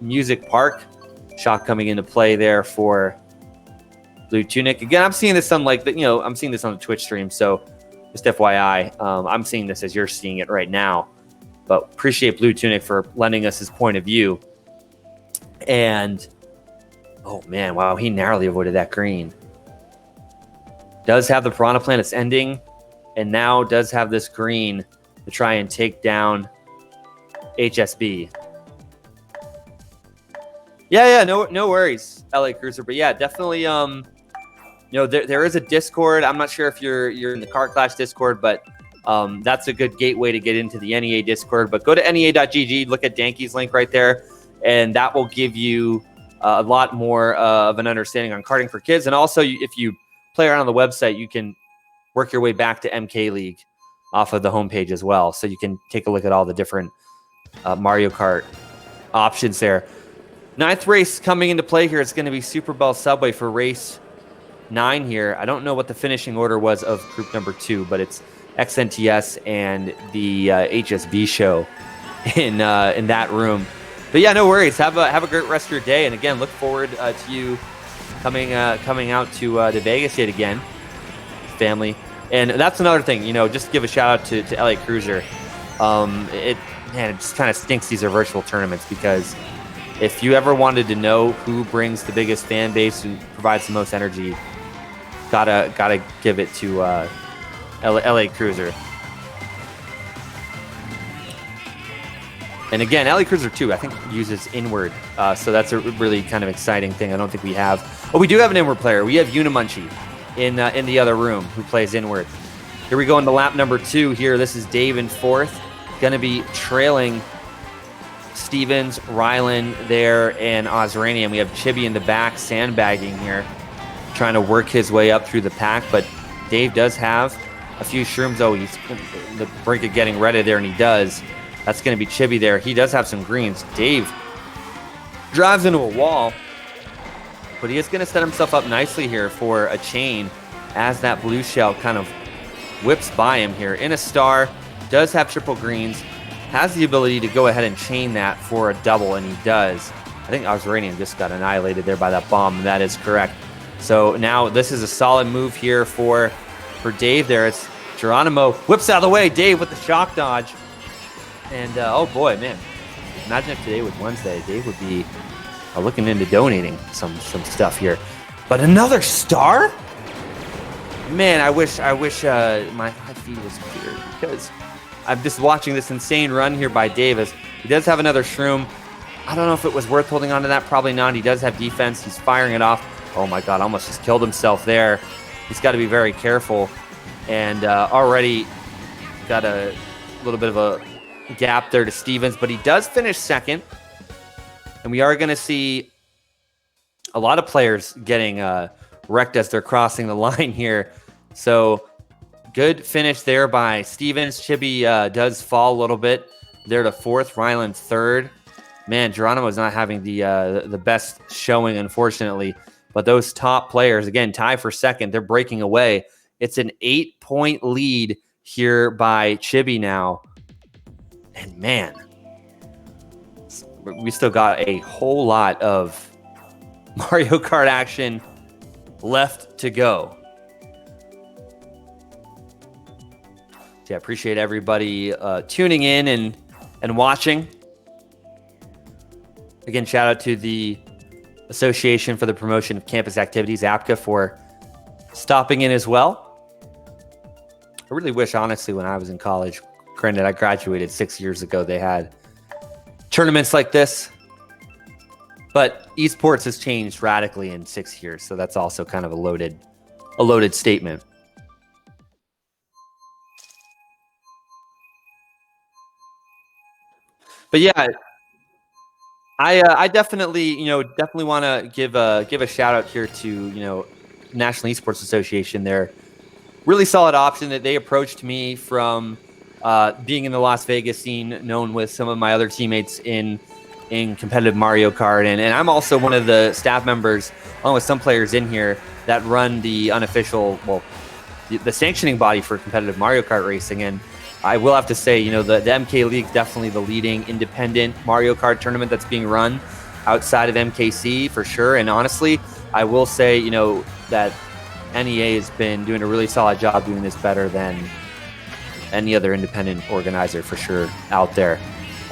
Music Park. Shot coming into play there for Blue Tunic. Again, I'm seeing this on I'm seeing this on the Twitch stream, so just FYI, I'm seeing this as you're seeing it right now. But appreciate Blue Tunic for lending us his point of view. And, oh man, wow, he narrowly avoided that green. Does have the Piranha Plant, it's ending, and now does have this green to try and take down HSB. Yeah, no worries, LA Cruiser. But yeah, definitely, there is a Discord. I'm not sure if you're in the Kart Clash Discord, but that's a good gateway to get into the NEA Discord. But go to NEA.gg, look at Danky's link right there, and that will give you a lot more of an understanding on karting for kids. And also, if you play around on the website, you can work your way back to MK League off of the homepage as well. So you can take a look at all the different Mario Kart options there. 9th race coming into play here. It's going to be Super Bell Subway for race 9 here. I don't know what the finishing order was of group number 2, but it's XNTS and the HSB show in that room. But yeah, no worries. Have a great rest of your day. And again, look forward to you coming out to Vegas yet again, family. And that's another thing. Just give a shout out to LA Cruiser. It just kind of stinks these are virtual tournaments, because if you ever wanted to know who brings the biggest fan base, who provides the most energy, gotta give it to LA Cruiser. And again, LA Cruiser 2, I think, uses inward, so that's a really kind of exciting thing. I don't think we have. Oh, we do have an inward player. We have Unimunchi in the other room who plays inward. Here we go into lap number 2 here. This is Dave in 4th, going to be trailing Stevens, Ryland there, and Ozranian. We have Chibi in the back sandbagging here, trying to work his way up through the pack, but Dave does have a few shrooms. Oh, he's on the brink of getting ready there, and he does. That's going to be Chibi there. He does have some greens. Dave drives into a wall, but he is going to set himself up nicely here for a chain as that blue shell kind of whips by him here. In a star, does have triple greens, has the ability to go ahead and chain that for a double, and he does. I think Ozranian just got annihilated there by that bomb. That is correct. So now this is a solid move here for Dave there. It's Geronimo whips out of the way. Dave with the shock dodge. And, oh boy, man. Imagine if today was Wednesday. Dave would be looking into donating some stuff here. But another star? Man, I wish my feed was clear, because I'm just watching this insane run here by Davis. He does have another shroom. I don't know if it was worth holding on to that. Probably not. He does have defense. He's firing it off. Oh my God, almost just killed himself there. He's got to be very careful. And already got a little bit of a gap there to Stevens, but he does finish second. And we are going to see a lot of players getting wrecked as they're crossing the line here. So good finish there by Stevens. Chibi does fall a little bit there to 4th. Ryland 3rd. Man, Geronimo's not having the best showing, unfortunately. But those top players, again, tie for second. They're breaking away. It's an 8-point lead here by Chibi now. And man, we still got a whole lot of Mario Kart action left to go. So yeah, appreciate everybody tuning in and watching. Again, shout out to the Association for the Promotion of Campus Activities, APCA, for stopping in as well. I really wish, honestly, when I was in college, granted, I graduated 6 years ago, they had tournaments like this. But esports has changed radically in 6 years, so that's also kind of a loaded statement. But yeah, I definitely want to give a shout out here to National Esports Association. They're really solid option that they approached me from being in the Las Vegas scene, known with some of my other teammates in competitive Mario Kart, and I'm also one of the staff members, along with some players in here, that run the unofficial, the sanctioning body for competitive Mario Kart racing. And I will have to say, the MK League, definitely the leading independent Mario Kart tournament that's being run outside of MKC for sure. And honestly, I will say, that NEA has been doing a really solid job doing this better than any other independent organizer for sure out there.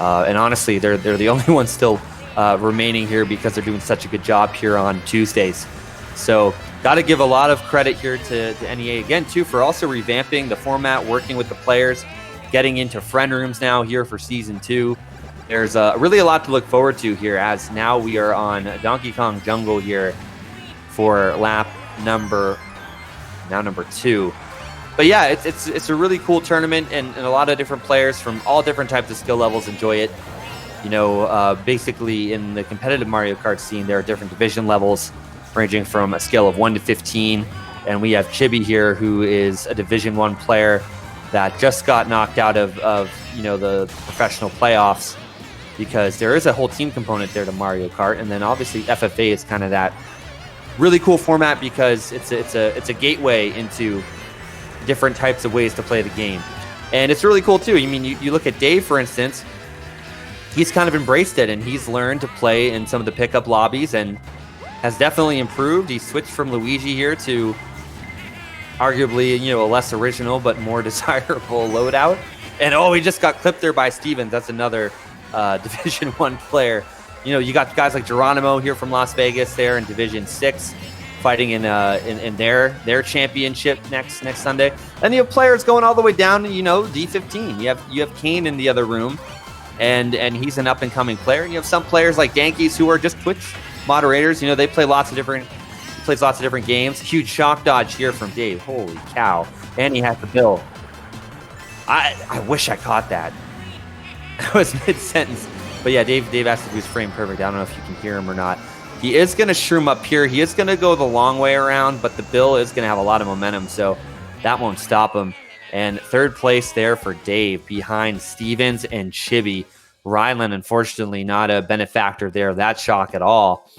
And honestly, they're the only ones still remaining here because they're doing such a good job here on Tuesdays. So got to give a lot of credit here to NEA again, too, for also revamping the format, working with the players, getting into friend rooms now here for Season 2. There's really a lot to look forward to here, as now we are on Donkey Kong Jungle here for lap number 2. But yeah, it's a really cool tournament, and a lot of different players from all different types of skill levels enjoy it. Basically in the competitive Mario Kart scene, there are different division levels ranging from a scale of 1 to 15. And we have Chibi here, who is a Division 1 player that just got knocked out of the professional playoffs, because there is a whole team component there to Mario Kart. And then obviously FFA is kind of that really cool format because it's a gateway into different types of ways to play the game. And it's really cool too. I mean, you look at Dave, for instance, he's kind of embraced it, and he's learned to play in some of the pickup lobbies and has definitely improved. He switched from Luigi here to arguably, a less original but more desirable loadout. And he just got clipped there by Stevens. That's another Division 1 player. You got guys like Geronimo here from Las Vegas there in Division 6 fighting in their championship next Sunday. And you have players going all the way down to, D15. You have Kane in the other room, and he's an up-and-coming player. And you have some players like Dankies who are just Twitch moderators. They play lots of different games. Huge shock dodge here from Dave. Holy cow. And he has the bill. I wish I caught that. That was mid-sentence. But yeah, Dave asked if he was frame perfect. I don't know if you can hear him or not. He is going to shroom up here. He is going to go the long way around, but the bill is going to have a lot of momentum, so that won't stop him. And third place there for Dave, behind Stevens and Chibi. Ryland, unfortunately, not a benefactor there of that shock at all.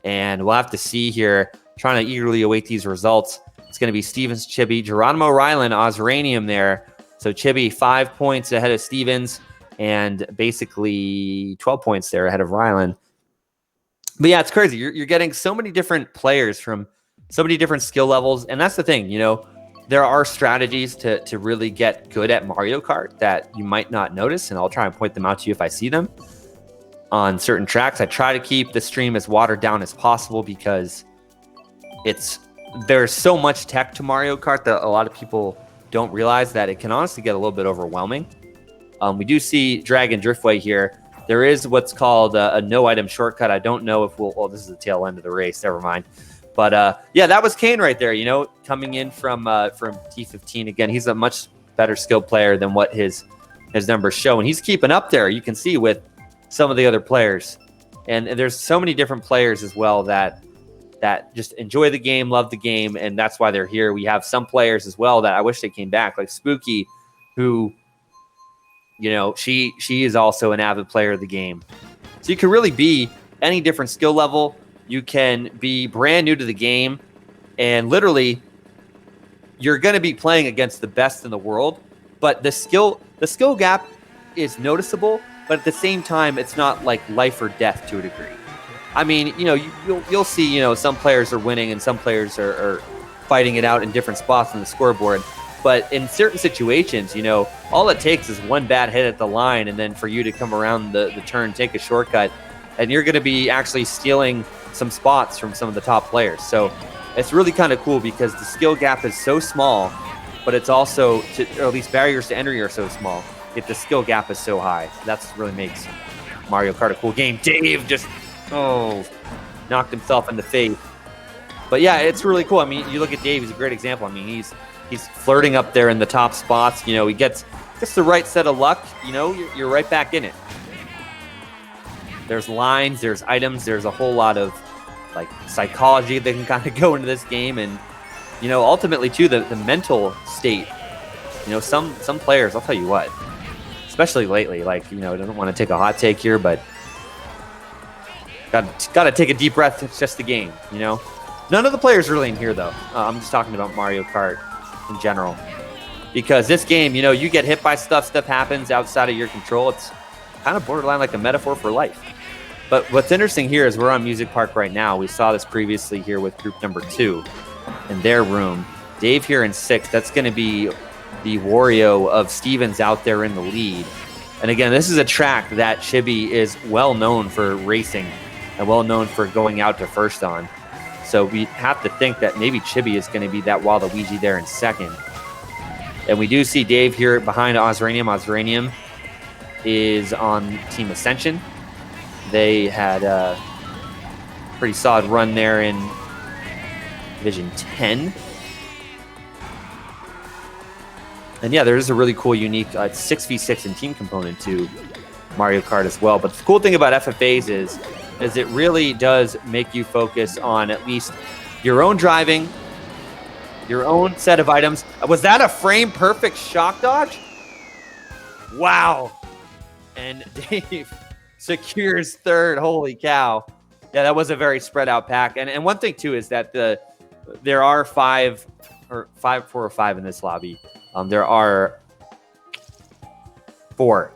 And we'll have to see here, trying to eagerly await these results. It's going to be Stevens, Chibi, Geronimo, Ryland, Osranium there. So Chibi 5 points ahead of Stevens, and basically 12 points there ahead of Ryland. But yeah, it's crazy. You're getting so many different players from so many different skill levels. And that's the thing, there are strategies to really get good at Mario Kart that you might not notice. And I'll try and point them out to you if I see them on certain tracks. I try to keep the stream as watered down as possible because there's so much tech to Mario Kart that a lot of people don't realize that it can honestly get a little bit overwhelming. We do see Dragon Driftway here. There is what's called a no-item shortcut. I don't know if this is the tail end of the race. Never mind. But, yeah, that was Kane right there, coming in from T15. Again, he's a much better skilled player than what his numbers show. And he's keeping up there, you can see, with some of the other players. And there's so many different players as well that just enjoy the game, love the game, and that's why they're here. We have some players as well that I wish they came back, like Spooky, who... she is also an avid player of the game. So you can really be any different skill level. You can be brand new to the game, and literally you're going to be playing against the best in the world. But the skill gap is noticeable, but at the same time, it's not like life or death to a degree. I mean, you'll see, some players are winning and some players are fighting it out in different spots on the scoreboard. But in certain situations, all it takes is one bad hit at the line, and then for you to come around the turn, take a shortcut, and you're going to be actually stealing some spots from some of the top players. So it's really kind of cool because the skill gap is so small, but it's also, or at least barriers to entry are so small, yet the skill gap is so high. That's what really makes Mario Kart a cool game. Dave just, knocked himself in the face. But yeah, it's really cool. I mean, you look at Dave, he's a great example. I mean, he's flirting up there in the top spots. You know, he gets the right set of luck. You know, you're right back in it. There's lines, there's items, there's a whole lot of like psychology that can kind of go into this game, and you know, ultimately too, the mental state. You know, some players, I'll tell you what, especially lately, like, you know, I don't want to take a hot take here, but got to take a deep breath. It's just the game, you know. None of the players really in here, though. I'm just talking about Mario Kart in general. Because this game, you know, you get hit by stuff happens outside of your control. It's kind of borderline like a metaphor for life. But what's interesting here is we're on Music Park right now. We saw this previously here with group number 2 in their room. Dave here in 6th. That's going to be the Wario of Stevens out there in the lead. And again, this is a track that Chibi is well known for racing and well known for going out to first on. So we have to think that maybe Chibi is going to be that Waluigi there in 2nd. And we do see Dave here behind Ozranium. Ozranium is on Team Ascension. They had a pretty solid run there in Division 10. And yeah, there is a really cool, unique 6v6 and team component to Mario Kart as well. But the cool thing about FFAs is it really does make you focus on at least your own driving, your own set of items. Was that a frame perfect shock dodge? Wow. And Dave secures 3rd. Holy cow. Yeah, that was a very spread out pack. And one thing too is that there are 4 or 5 in this lobby. There are 4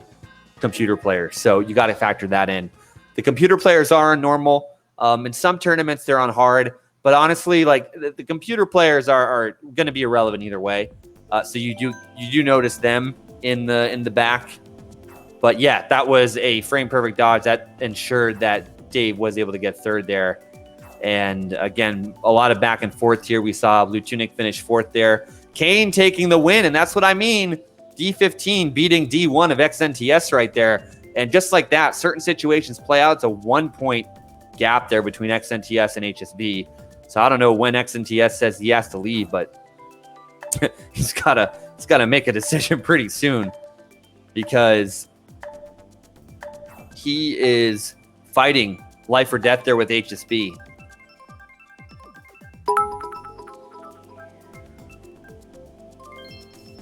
computer players. So you got to factor that in. The computer players are on normal. In some tournaments, they're on hard. But honestly, like the computer players are going to be irrelevant either way. So you do notice them in the back. But yeah, that was a frame perfect dodge that ensured that Dave was able to get 3rd there. And again, a lot of back and forth here. We saw Blue Tunic finish 4th there. Kane taking the win, and that's what I mean. D15 beating D1 of XNTS right there. And just like that, certain situations play out. It's a 1-point gap there between XNTS and HSB. So I don't know when XNTS says he has to leave, but he's gotta make a decision pretty soon, because he is fighting life or death there with HSB.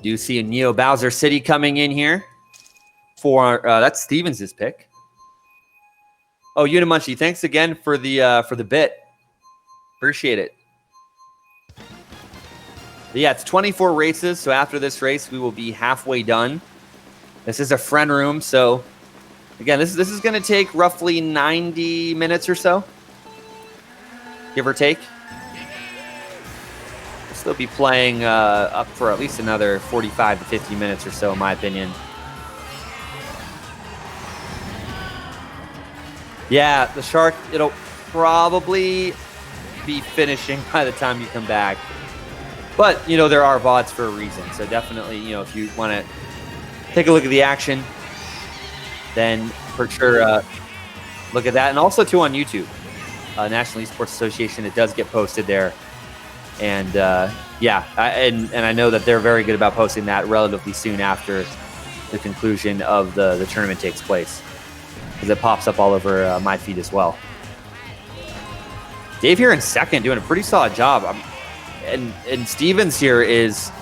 Do you see a Neo Bowser City coming in here for that's Stevens' pick. Oh, Unimunchi, thanks again for the bit. Appreciate it. But yeah, it's 24 races, so after this race, we will be halfway done. This is a friend room, so again, this is going to take roughly 90 minutes or so, give or take. We'll still be playing up for at least another 45 to 50 minutes or so, in my opinion. Yeah, the Shark, it'll probably be finishing by the time you come back. But, you know, there are VODs for a reason. So definitely, you know, if you want to take a look at the action, then for sure look at that. And also, too, on YouTube, National Esports Association, it does get posted there. And, yeah, I know that they're very good about posting that relatively soon after the conclusion of the tournament takes place, because it pops up all over my feed as well. Dave here in second, doing a pretty solid job. And Stevens here is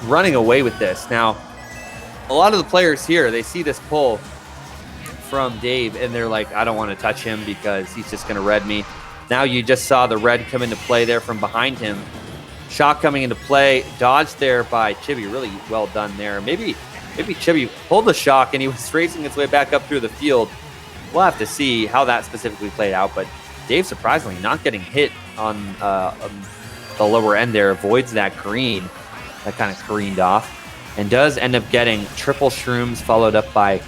running away with this. Now, a lot of the players here, they see this pull from Dave, and they're like, I don't want to touch him because he's just going to red me. Now you just saw the red come into play there from behind him. Shock coming into play. Dodged there by Chibi. Really well done there. Maybe Chibi pulled the shock, and he was racing his way back up through the field. We'll have to see how that specifically played out, but Dave surprisingly not getting hit on the lower end there, avoids that green that kind of careened off, and does end up getting triple shrooms followed up by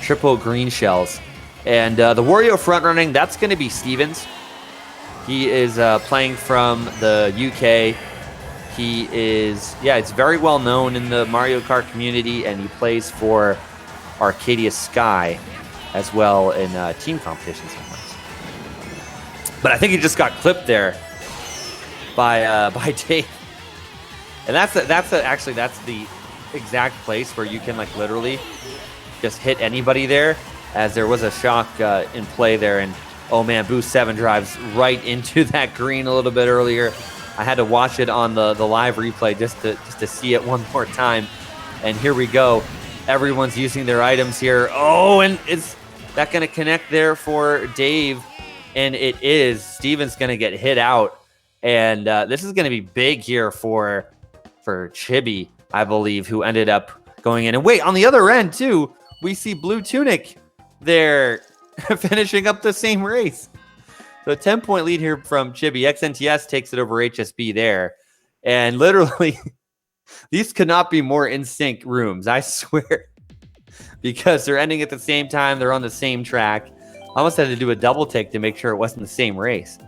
triple green shells. And the Wario front running, that's going to be Stevens. He is playing from the UK. He is, it's very well known in the Mario Kart community, and he plays for Arcadia Sky as well in team competitions sometimes. But I think he just got clipped there by Dave. And that's the exact place where you can like literally just hit anybody there, as there was a shock in play there. And oh man, Boost 7 drives right into that green a little bit earlier. I had to watch it on the live replay just to see it one more time. And here we go. Everyone's using their items here. Oh, and is that going to connect there for Dave? And it is. Steven's going to get hit out. And this is going to be big here for Chibi, I believe, who ended up going in. And wait, on the other end, too, we see Blue Tunic there finishing up the same race. So a 10-point lead here from Chibi. XNTS takes it over HSB there. And literally, these could not be more in sync rooms, I swear. Because they're ending at the same time. They're on the same track. I almost had to do a double take to make sure it wasn't the same race.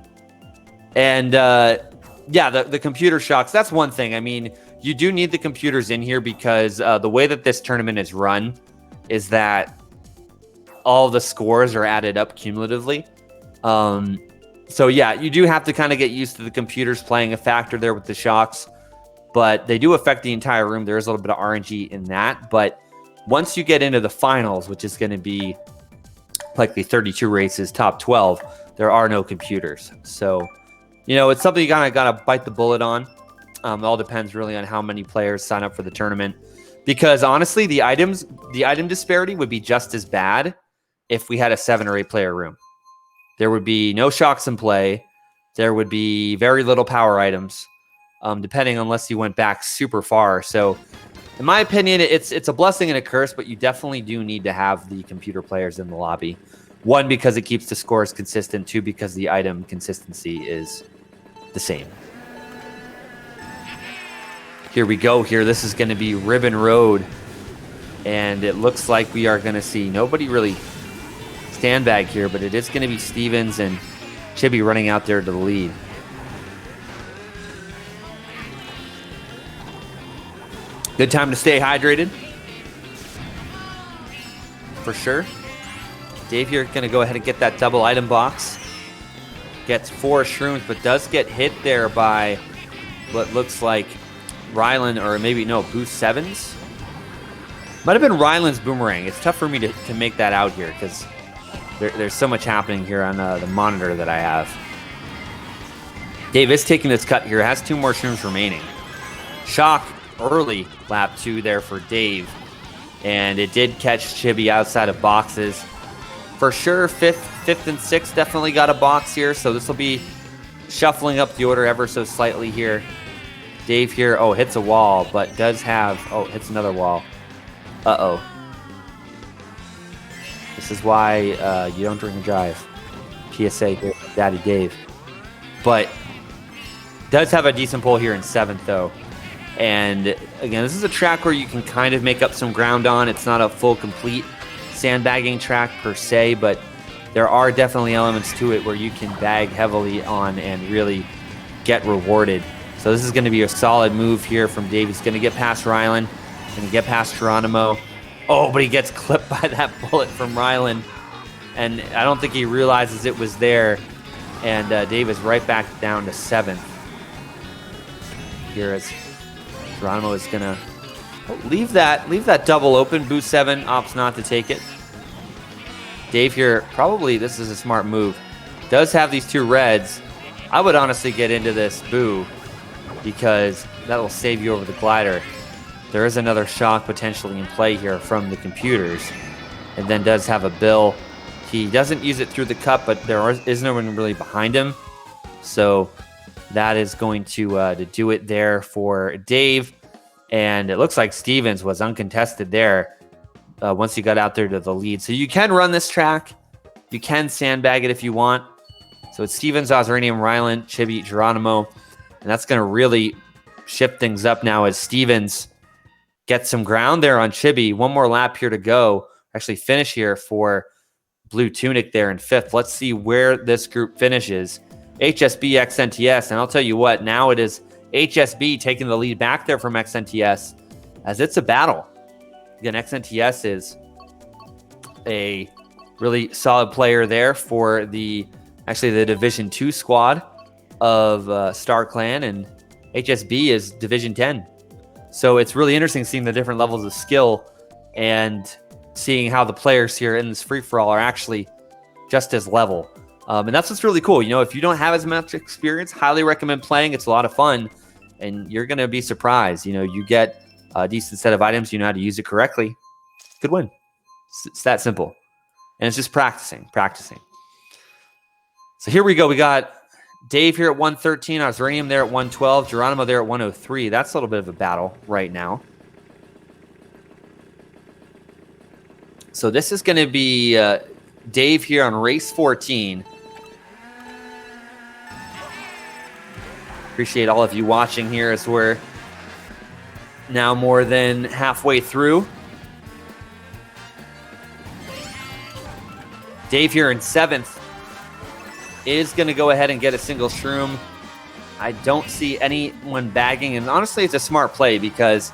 And the computer shocks, that's one thing. I mean, you do need the computers in here because the way that this tournament is run is that all the scores are added up cumulatively. So yeah, you do have to kind of get used to the computers playing a factor there with the shocks, but they do affect the entire room. There is a little bit of RNG in that, but once you get into the finals, which is going to be likely 32 races, top 12, there are no computers. So, it's something you kind of got to bite the bullet on. It all depends really on how many players sign up for the tournament, because honestly, the item disparity would be just as bad if we had a 7 or 8 player room. There would be no shocks in play. There would be very little power items, depending unless you went back super far. So in my opinion, it's a blessing and a curse, but you definitely do need to have the computer players in the lobby. 1, because it keeps the scores consistent. 2, because the item consistency is the same. Here we go here. This is going to be Ribbon Road. And it looks like we are going to see nobody really sandbag here, but it is going to be Stevens and Chibi running out there to the lead. Good time to stay hydrated. For sure. Dave here going to go ahead and get that double item box. Gets 4 shrooms, but does get hit there by what looks like Rylan, or maybe no, Boost 7s. Might have been Rylan's boomerang. It's tough for me to make that out here because there's so much happening here on the monitor that I have. Dave is taking this cut here. Has 2 more shrooms remaining. Shock early lap 2 there for Dave. And it did catch Chibi outside of boxes. For sure, 5th and 6th definitely got a box here. So this will be shuffling up the order ever so slightly here. Dave here, hits a wall, but does have, hits another wall. Uh-oh. This is why you don't drink and drive. PSA here, Daddy Dave. But does have a decent pull here in 7th, though. And again, this is a track where you can kind of make up some ground on. It's not a full, complete sandbagging track per se, but there are definitely elements to it where you can bag heavily on and really get rewarded. So this is going to be a solid move here from Dave. He's going to get past Rylan. Going to get past Geronimo. Oh, but he gets clipped by that bullet from Rylan. And I don't think he realizes it was there. And Dave is right back down to 7th. Here as Geronimo is going to leave that double open. Boost 7 opts not to take it. Dave here, probably this is a smart move. Does have these 2 reds. I would honestly get into this Boo because that will save you over the glider. There is another shock potentially in play here from the computers. And then does have a Bill. He doesn't use it through the cup, but there is no one really behind him. So that is going to do it there for Dave. And it looks like Stevens was uncontested there once he got out there to the lead. So you can run this track. You can sandbag it if you want. So it's Stevens, Ozranium, Rylan, Chibi, Geronimo. And that's going to really shift things up now as Stevens gets some ground there on Chibi. 1 more lap here to go. Actually finish here for Blue Tunic there in 5th. Let's see where this group finishes. HSB, XNTS, and I'll tell you what, now it is HSB taking the lead back there from XNTS as it's a battle. Again, XNTS is a really solid player there for the Division 2 squad of Star Clan, and HSB is Division 10. So it's really interesting seeing the different levels of skill and seeing how the players here in this free-for-all are actually just as level. And that's what's really cool. If you don't have as much experience, highly recommend playing. It's a lot of fun, and you're going to be surprised. You get a decent set of items. You know how to use it correctly. Could win. It's that simple. And it's just practicing. So here we go. We got Dave here at 113. Osranium there at 112. Geronimo there at 103. That's a little bit of a battle right now. So this is going to be Dave here on race 14. Appreciate all of you watching here as we're now more than halfway through. Dave here in 7th is going to go ahead and get a single shroom. I don't see anyone bagging, and honestly, it's a smart play because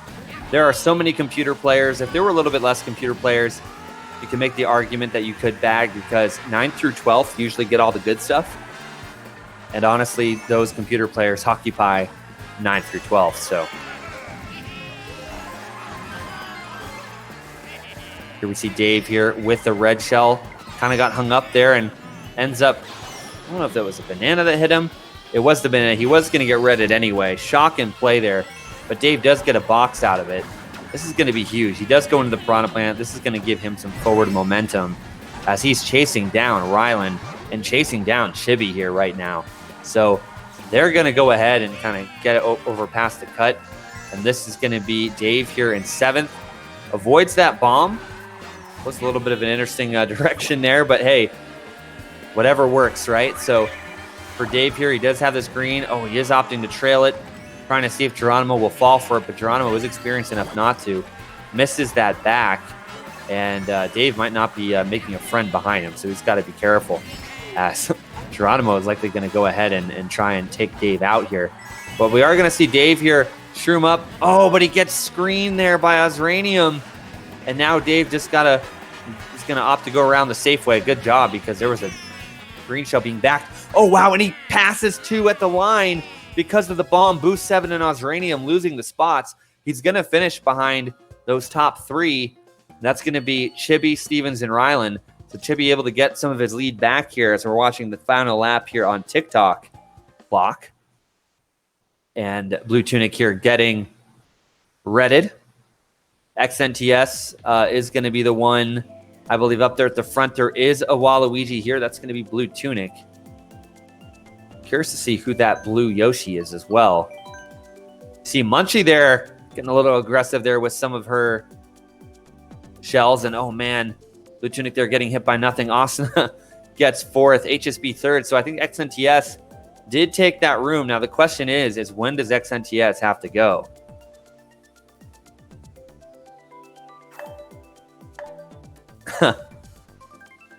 there are so many computer players. If there were a little bit less computer players, you can make the argument that you could bag because 9th through 12th usually get all the good stuff. And honestly, those computer players occupy 9th through 12th. So here we see Dave here with the red shell. Kind of got hung up there and ends up, I don't know if that was a banana that hit him. It was the banana. He was going to get redded anyway. Shock and play there. But Dave does get a box out of it. This is going to be huge. He does go into the Piranha Plant. This is going to give him some forward momentum as he's chasing down Rylan and chasing down Chibi here right now. So they're going to go ahead and kind of get it over past the cut. And this is going to be Dave here in 7th. Avoids that bomb. Was a little bit of an interesting direction there, but hey, whatever works, right? So for Dave here, he does have this green. Oh, he is opting to trail it. Trying to see if Geronimo will fall for it, but Geronimo is experienced enough not to. Misses that back, and Dave might not be making a friend behind him, so he's got to be careful. As Geronimo is likely going to go ahead and try and take Dave out here. But we are going to see Dave here shroom up. Oh, but he gets screened there by Osranium. And now Dave just he's going to opt to go around the safe way. Good job, because there was a green shell being backed. Oh, wow, and he passes 2 at the line. Because of the bomb, Boost 7 and Osranium losing the spots, he's going to finish behind those top 3. That's going to be Chibi, Stevens, and Rylan. So Chibi able to get some of his lead back here as we're watching the final lap here on TikTok block. And Blue Tunic here getting redded. XNTS is going to be the one, I believe, up there at the front. There is a Waluigi here. That's going to be Blue Tunic. Curious to see who that blue Yoshi is as well. See Munchie there getting a little aggressive there with some of her shells. And oh man, Blue Tunic there getting hit by nothing. Asuna gets 4th, HSB 3rd. So I think XNTS did take that room. Now the question is when does XNTS have to go?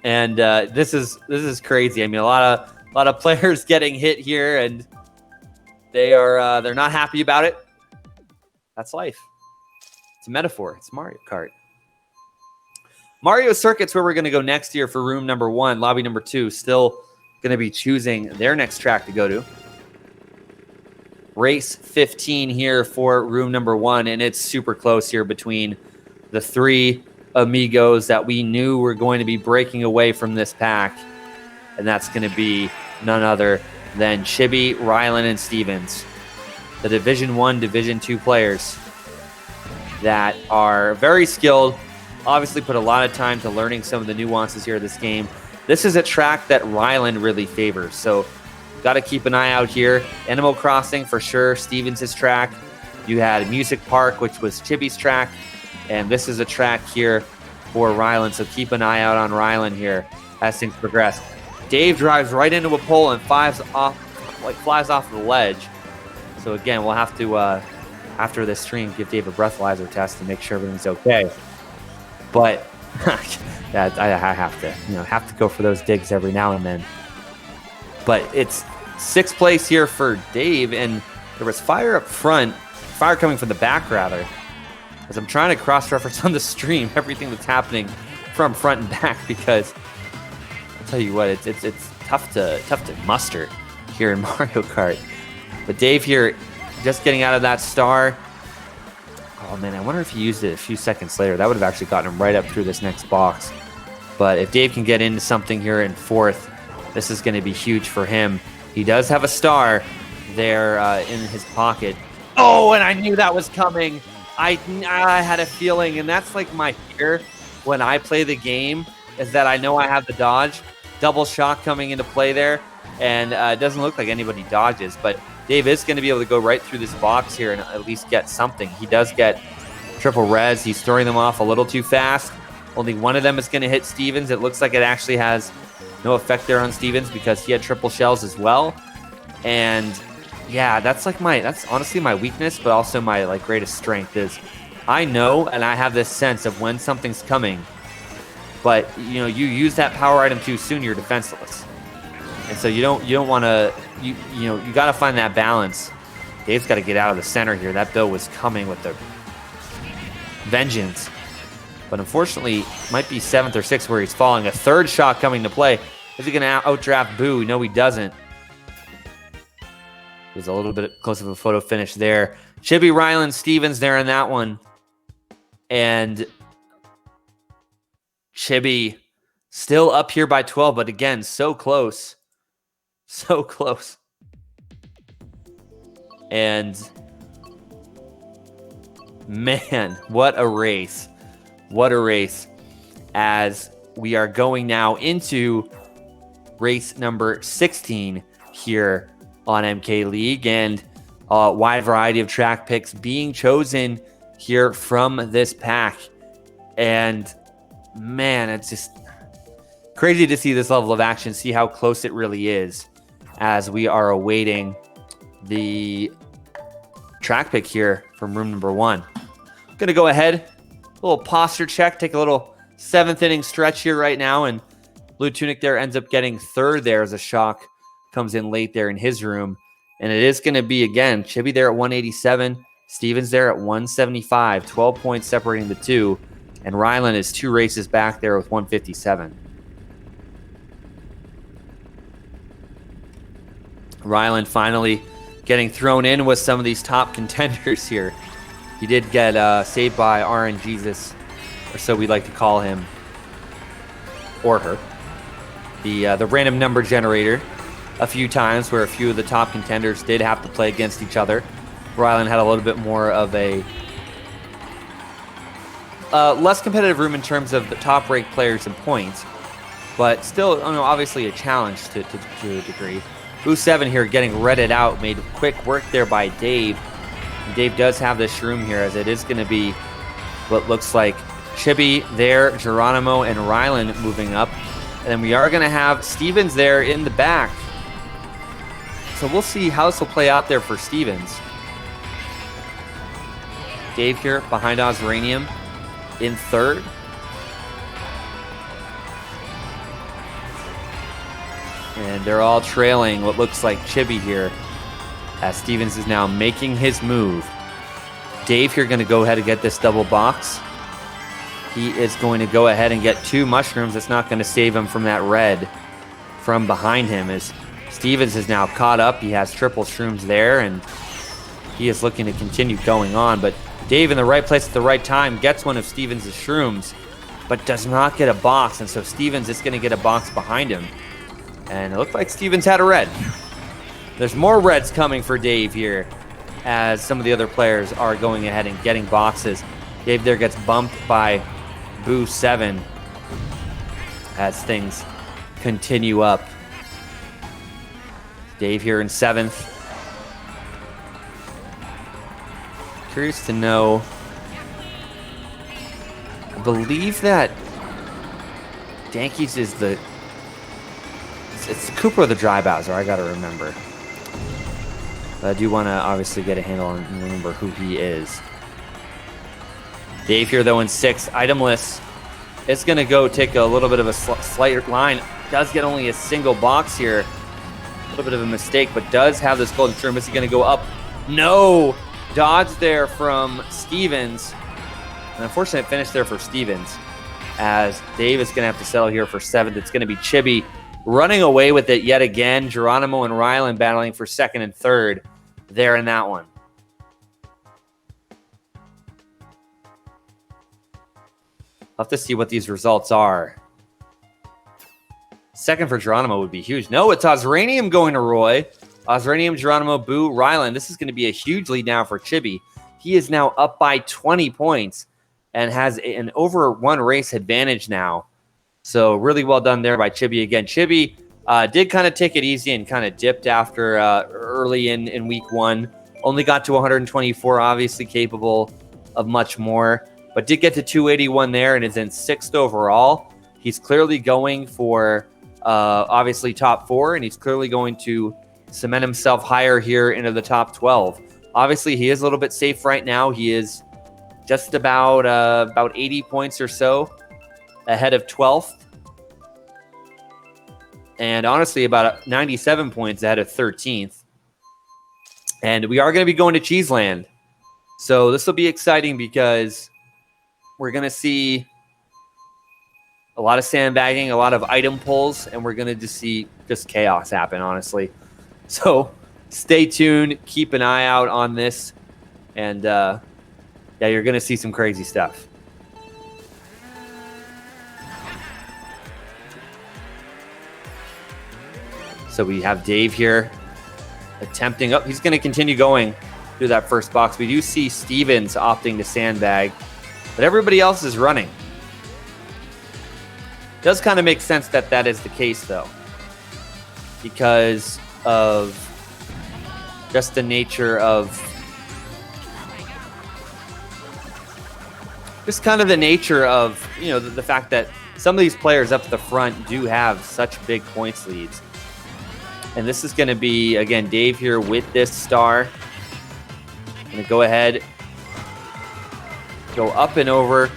And this is crazy. I mean, a lot of players getting hit here, and they're not happy about it. That's life. It's a metaphor. It's Mario Kart. Mario Circuit's where we're going to go next year for room number 1, lobby number 2. Still going to be choosing their next track to go to. Race 15 here for room number 1, and it's super close here between the 3 amigos that we knew were going to be breaking away from this pack, and that's going to be none other than Chibi, Rylan, and Stevens, the Division 1, Division 2 players that are very skilled, obviously put a lot of time to learning some of the nuances here of this game. This is a track that Rylan really favors, so got to keep an eye out here. Animal Crossing, for sure, Stevens' track. You had Music Park, which was Chibi's track, and this is a track here for Rylan, so keep an eye out on Rylan here as things progress. Dave drives right into a pole and flies off the ledge. So again, we'll have to, after this stream, give Dave a breathalyzer test to make sure everything's okay. But that I have to go for those digs every now and then. But it's 6th place here for Dave, and there was fire up front, fire coming from the back rather, as I'm trying to cross-reference on the stream everything that's happening from front and back, because I'll tell you what, it's tough to muster here in Mario Kart. But Dave here, just getting out of that star. Oh man, I wonder if he used it a few seconds later. That would have actually gotten him right up through this next box. But if Dave can get into something here in 4th, this is going to be huge for him. He does have a star there in his pocket. Oh, and I knew that was coming. I had a feeling, and that's like my fear when I play the game, is that I know I have the dodge. Double shock coming into play there, and it doesn't look like anybody dodges, but Dave is going to be able to go right through this box here and at least get something. He does get triple res. He's throwing them off a little too fast. Only one of them is going to hit Stevens. It looks like it actually has no effect there on Stevens because he had triple shells as well. And yeah, that's honestly my weakness, but also my greatest strength is I know and I have this sense of when something's coming, but you use that power item too soon, you're defenseless. And so you don't want to, you got to find that balance. Dave's got to get out of the center here. That bill was coming with the vengeance. But unfortunately, might be 7th or 6th where he's falling. A 3rd shot coming to play. Is he going to outdraft Boo? No, he doesn't. There's a little bit close of a photo finish there. Chibi, Ryland, Stevens there in that one. And Chibi still up here by 12, but again, so close. So close. And man, what a race. What a race, as we are going now into race number 16 here on MK League, and a wide variety of track picks being chosen here from this pack. And man, it's just crazy to see this level of action, see how close it really is as we are awaiting the track pick here from room number 1. I'm going to go ahead, a little posture check, take a little 7th inning stretch here right now, and Blue Tunic there ends up getting 3rd there as a shock comes in late there in his room. And it is going to be, again, Chibi there at 187, Stevens there at 175, 12 points separating the two, and Ryland is 2 races back there with 157. Ryland finally getting thrown in with some of these top contenders here. He did get saved by RNGesus, or so we like to call him, or her. The random number generator a few times where a few of the top contenders did have to play against each other. Ryland had a little bit more of a less competitive room in terms of the top-ranked players and points, but still, obviously a challenge to a degree. Boo7 here getting redded out, made quick work there by Dave. And Dave does have this room here, as it is going to be what looks like Chibi there, Geronimo, and Ryland moving up. And then we are going to have Stevens there in the back. So we'll see how this will play out there for Stevens. Dave here behind Ozranium in 3rd. And they're all trailing what looks like Chibi here, as Stevens is now making his move. Dave here going to go ahead and get this double box. He is going to go ahead and get 2 mushrooms. That's not going to save him from that red from behind him, as Stevens is now caught up. He has triple shrooms there, and he is looking to continue going on. But Dave in the right place at the right time gets one of Stevens' shrooms, but does not get a box. And so Stevens is going to get a box behind him. And it looked like Stevens had a red. There's more reds coming for Dave here, as some of the other players are going ahead and getting boxes. Dave there gets bumped by Boo7 as things continue up. Dave here in 7th. Curious to know. I believe that Dankies is the... It's the Cooper or the Dry Bowser, I gotta remember. But I do want to obviously get a handle on and remember who he is. Dave here, though, in 6th, itemless. It's going to go take a little bit of a slight line. Does get only a single box here. A little bit of a mistake, but does have this golden shroom. Is he going to go up? No! Dodge there from Stevens. An unfortunate finish there for Stevens, as Dave is going to have to settle here for 7th. It's going to be Chibi running away with it yet again. Geronimo and Ryland battling for 2nd and 3rd there in that one. I'll have to see what these results are. 2nd for Geronimo would be huge. No, it's Ozranium going to Roy. Ozranium, Geronimo, Boo, Ryland. This is going to be a huge lead now for Chibi. He is now up by 20 points and has an over 1 race advantage now. So really well done there by Chibi again. Chibi did kind of take it easy and kind of dipped after early in week 1. Only got to 124, obviously capable of much more, but did get to 281 there and is in 6th overall. He's clearly going for obviously top 4, and he's clearly going to cement himself higher here into the top 12. Obviously, he is a little bit safe right now. He is just about 80 points or so ahead of 12th. And honestly, about 97 points ahead of 13th. And we are going to be going to Cheeseland. So this will be exciting because we're going to see a lot of sandbagging, a lot of item pulls, and we're going to just see just chaos happen, honestly. So stay tuned. Keep an eye out on this. And yeah, you're going to see some crazy stuff. So we have Dave here attempting. Oh, he's going to continue going through that first box. We do see Stevens opting to sandbag, but everybody else is running. Does kind of make sense that that is the case, though, because of just the nature of you know, the fact that some of these players up at the front do have such big points leads. And this is going to be, again, Dave here with this star. Going to go ahead, go up and over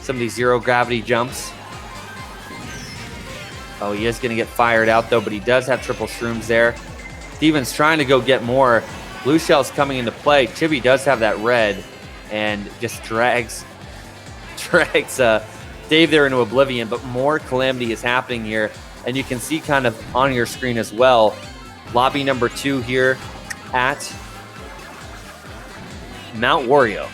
some of these zero gravity jumps. Oh, he is going to get fired out, though, but he does have triple shrooms there. Steven's trying to go get more. Blue shell's coming into play. Chibi does have that red and just drags Dave there into oblivion, but more calamity is happening here. And you can see kind of on your screen as well, lobby number 2 here at Mount Wario.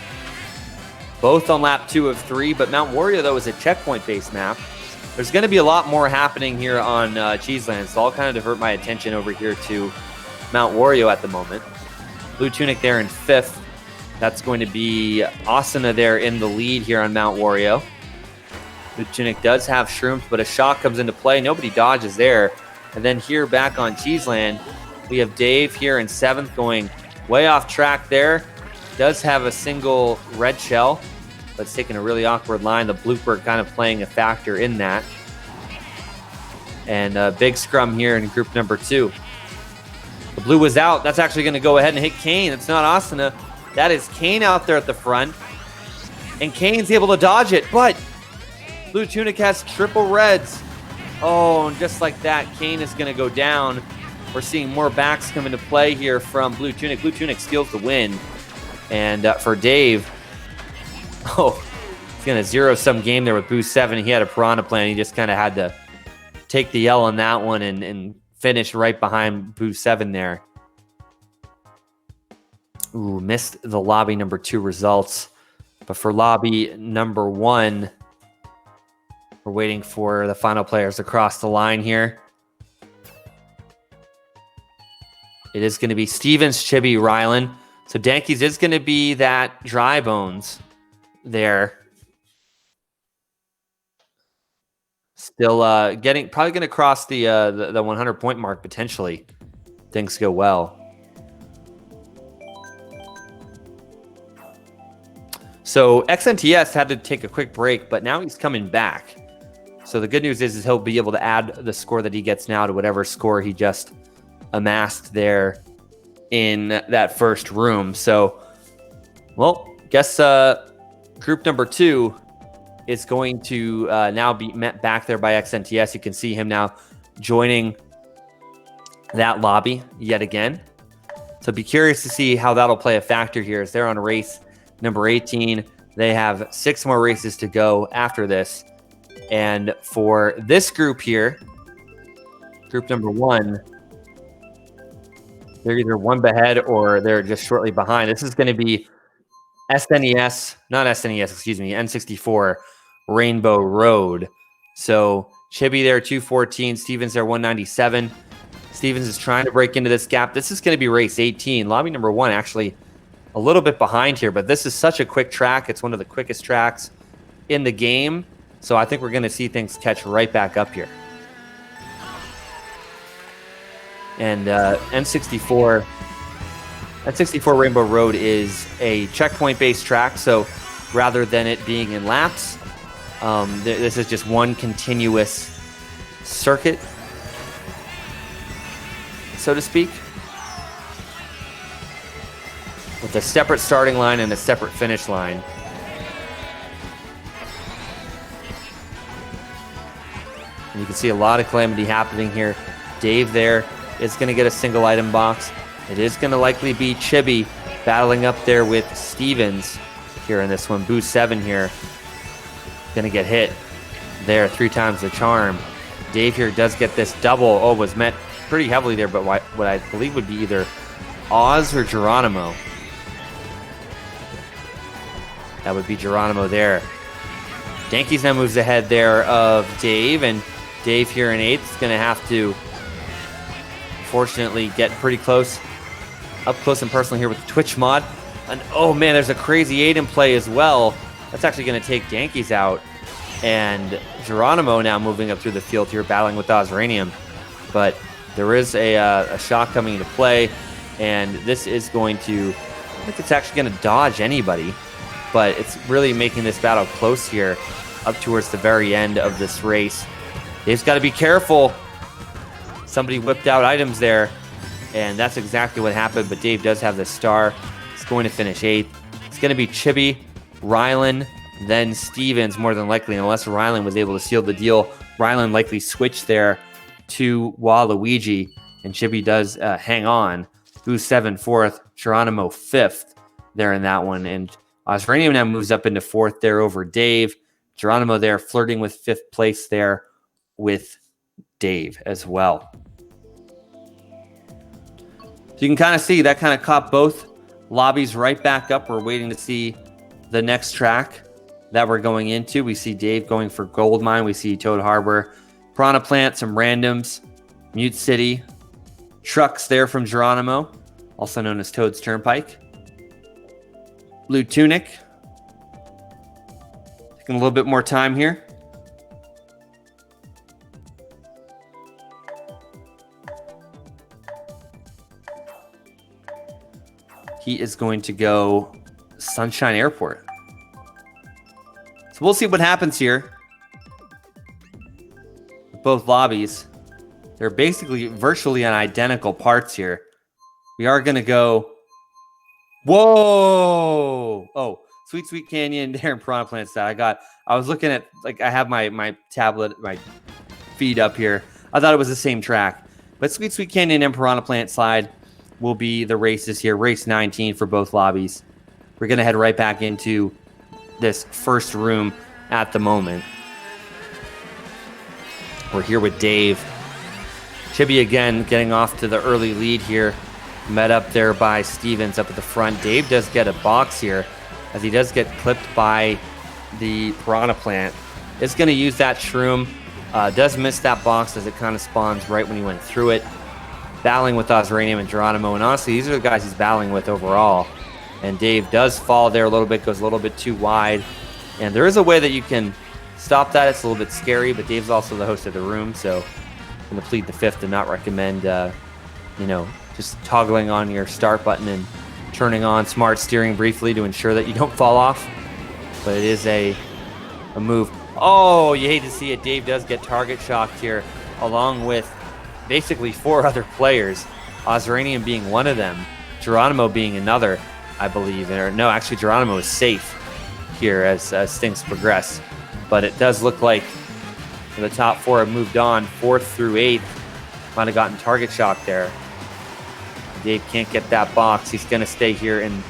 Both on lap 2 of 3, but Mount Wario, though, is a checkpoint-based map. There's going to be a lot more happening here on Cheeseland, so I'll kind of divert my attention over here to Mount Wario at the moment. Blue Tunic there in 5th. That's going to be Asuna there in the lead here on Mount Wario. Blue Tunic does have shrooms, but a shot comes into play. Nobody dodges there. And then here back on Cheeseland, we have Dave here in 7th going way off track there. Does have a single red shell, but it's taking a really awkward line. The blooper kind of playing a factor in that. And a big scrum here in group number 2. The blue was out. That's actually going to go ahead and hit Kane. It's not Asuna. That is Kane out there at the front. And Kane's able to dodge it, but Blue Tunic has triple reds. Oh, and just like that, Kane is going to go down. We're seeing more backs come into play here from Blue Tunic. Blue Tunic steals the win. And for Dave, he's going to zero-sum game there with Boost 7. He had a piranha plan. He just kind of had to take the L on that one and finish right behind Boost 7 there. Ooh, missed the lobby number 2 results. But for lobby number 1, we're waiting for the final players to cross the line here. It is going to be Stevens, Chibi, Ryland. So Dankies is going to be that dry bones there. Still probably going to cross the 100-point mark potentially. Things go well. So XNTS had to take a quick break, but now he's coming back. So the good news is he'll be able to add the score that he gets now to whatever score he just amassed there in that first room. So, well, guess group number 2 is going to now be met back there by XNTS. You can see him now joining that lobby yet again. So be curious to see how that'll play a factor here as they're on race number 18. They have 6 more races to go after this. And for this group here, group number 1, they're either one ahead or they're just shortly behind. This is going to be N64 Rainbow Road. So Chibi there 214, Stevens there 197. Stevens is trying to break into this gap. This is going to be race 18. Lobby number 1 actually a little bit behind here, but this is such a quick track. It's one of the quickest tracks in the game. So I think we're going to see things catch right back up here. And N64 Rainbow Road is a checkpoint-based track. So rather than it being in laps, this is just one continuous circuit, so to speak, with a separate starting line and a separate finish line. And you can see a lot of calamity happening here. Dave there is going to get a single item box. It is going to likely be Chibi battling up there with Stevens here in this one. Boost 7 here. Going to get hit there 3 times the charm. Dave here does get this double. Oh, was met pretty heavily there, but what I believe would be either Oz or Geronimo. That would be Geronimo there. Yankees now moves ahead there of Dave, and Dave here in 8th is going to have to, fortunately, get pretty close, up close and personal here with the Twitch mod. And oh man, there's a crazy 8 in play as well. That's actually going to take Yankees out. And Geronimo now moving up through the field here, battling with Ozranium. But there is a shot coming into play, and this is going to, I think it's actually going to dodge anybody. But it's really making this battle close here up towards the very end of this race. Dave's got to be careful. Somebody whipped out items there, and that's exactly what happened. But Dave does have the star. He's going to finish 8th. It's going to be Chibi, Rylan, then Stevens, more than likely, unless Rylan was able to seal the deal. Rylan likely switched there to Waluigi, and Chibi does hang on. Boost 7 4th, Geronimo 5th there in that one. And Ozranium now moves up into 4th there over Dave. Geronimo there flirting with 5th place there with Dave as well. So you can kind of see that kind of caught both lobbies right back up. We're waiting to see the next track that we're going into. We see Dave going for Gold Mine. We see Toad Harbor, Piranha Plant, some randoms, Mute City, trucks there from Geronimo, also known as Toad's Turnpike. Blue Tunic. Taking a little bit more time here. He is going to go Sunshine Airport. So we'll see what happens here. Both lobbies. They're basically virtually on identical parts here. We are going to go. Whoa! Oh, Sweet Canyon there in Piranha Plant side. I was looking at, like, I have my tablet, my feed up here. I thought it was the same track. But Sweet Canyon and Piranha Plant slide will be the races here. Race 19 for both lobbies. We're going to head right back into this first room at the moment. We're here with Dave. Chibi again getting off to the early lead here. Met up there by Stevens up at the front. Dave does get a box here as he does get clipped by the Piranha Plant. It's going to use that shroom. Does miss that box as it kind of spawns right when he went through it. Battling with Ozranium and Geronimo. And honestly, these are the guys he's battling with overall. And Dave does fall there a little bit, goes a little bit too wide. And there is a way that you can stop that. It's a little bit scary, but Dave's also the host of the room, so I'm going to plead the fifth and not recommend, just toggling on your start button and turning on smart steering briefly to ensure that you don't fall off. But it is a move. Oh, you hate to see it. Dave does get target shocked here, along with basically 4 other players. Ozranium being one of them, Geronimo being another, I believe. No, actually, Geronimo is safe here as things progress. but it does look like the top 4 have moved on. 4th through 8th might have gotten target shock there. Dave can't get that box. He's going to stay here in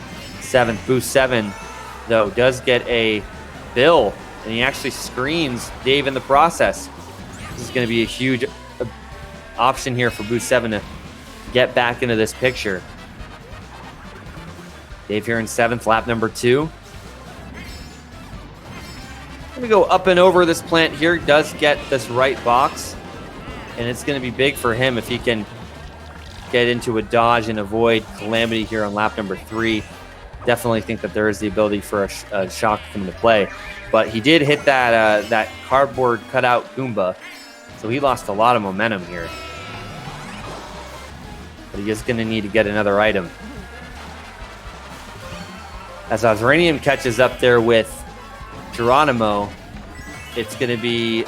7th. Boost 7, though, does get a bill, and he actually screens Dave in the process. This is going to be a huge option here for Boost 7 to get back into this picture. Dave here in 7th, lap number 2. Going to go up and over this plant here. Does get this right box, and it's going to be big for him if he can get into a dodge and avoid calamity here on lap number 3. Definitely think that there is the ability for a shock to come into play, but he did hit that cardboard cutout Goomba, so he lost a lot of momentum here. But he is going to need to get another item. As Ozranium catches up there with Geronimo, it's going to be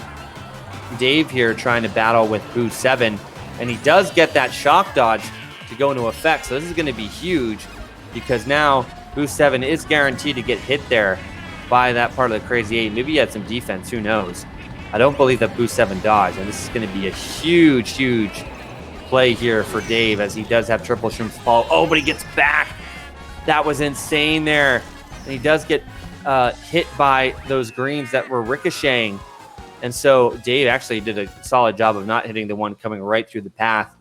Dave here trying to battle with Boost 7, and he does get that shock dodge to go into effect, so this is going to be huge because now Boost 7 is guaranteed to get hit there by that part of the Crazy 8. Maybe he had some defense, who knows. I don't believe that Boost 7 dodged, and this is going to be a huge, huge play here for Dave as he does have triple shrimp fall. Oh, but he gets back. That was insane there. And he does get hit by those greens that were ricocheting. And so Dave actually did a solid job of not hitting the one coming right through the path.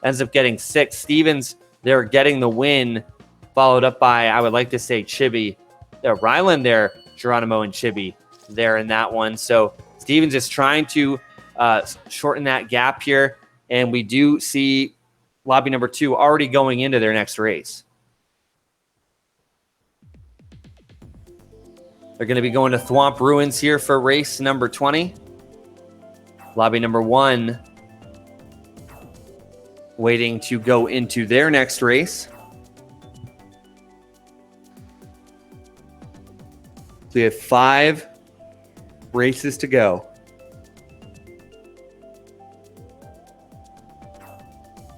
Ends up getting 6. Stevens, they're getting the win, followed up by, I would like to say, Chibi. Ryland there, Geronimo and Chibi there in that one. So Stevens is trying to shorten that gap here. And we do see lobby number 2 already going into their next race. They're going to be going to Thwomp Ruins here for race number 20. Lobby number 1 waiting to go into their next race. So we have 5 races to go.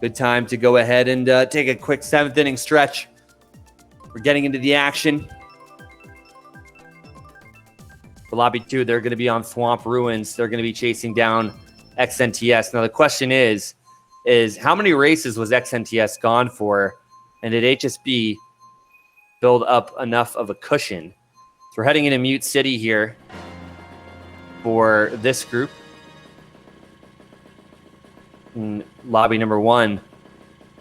Good time to go ahead and take a quick 7th inning stretch. We're getting into the action. For Lobby 2, they're going to be on Thwomp Ruins. They're going to be chasing down XNTS. Now, the question is how many races was XNTS gone for? And did HSB build up enough of a cushion? So we're heading into Mute City here for this group. In lobby number 1,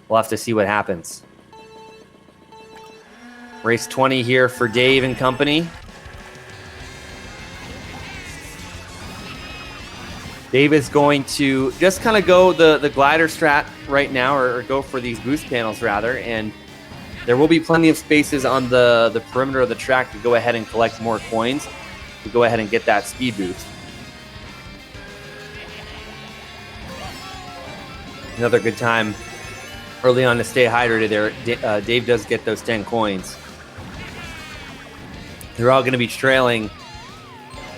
we'll have to see what happens. Race 20 here for Dave and company. Dave is going to just kind of go the glider strat right now, or go for these boost panels rather, and there will be plenty of spaces on the perimeter of the track to go ahead and collect more coins to go ahead and get that speed boost. Another good time early on to stay hydrated there. Dave does get those 10 coins. They're all going to be trailing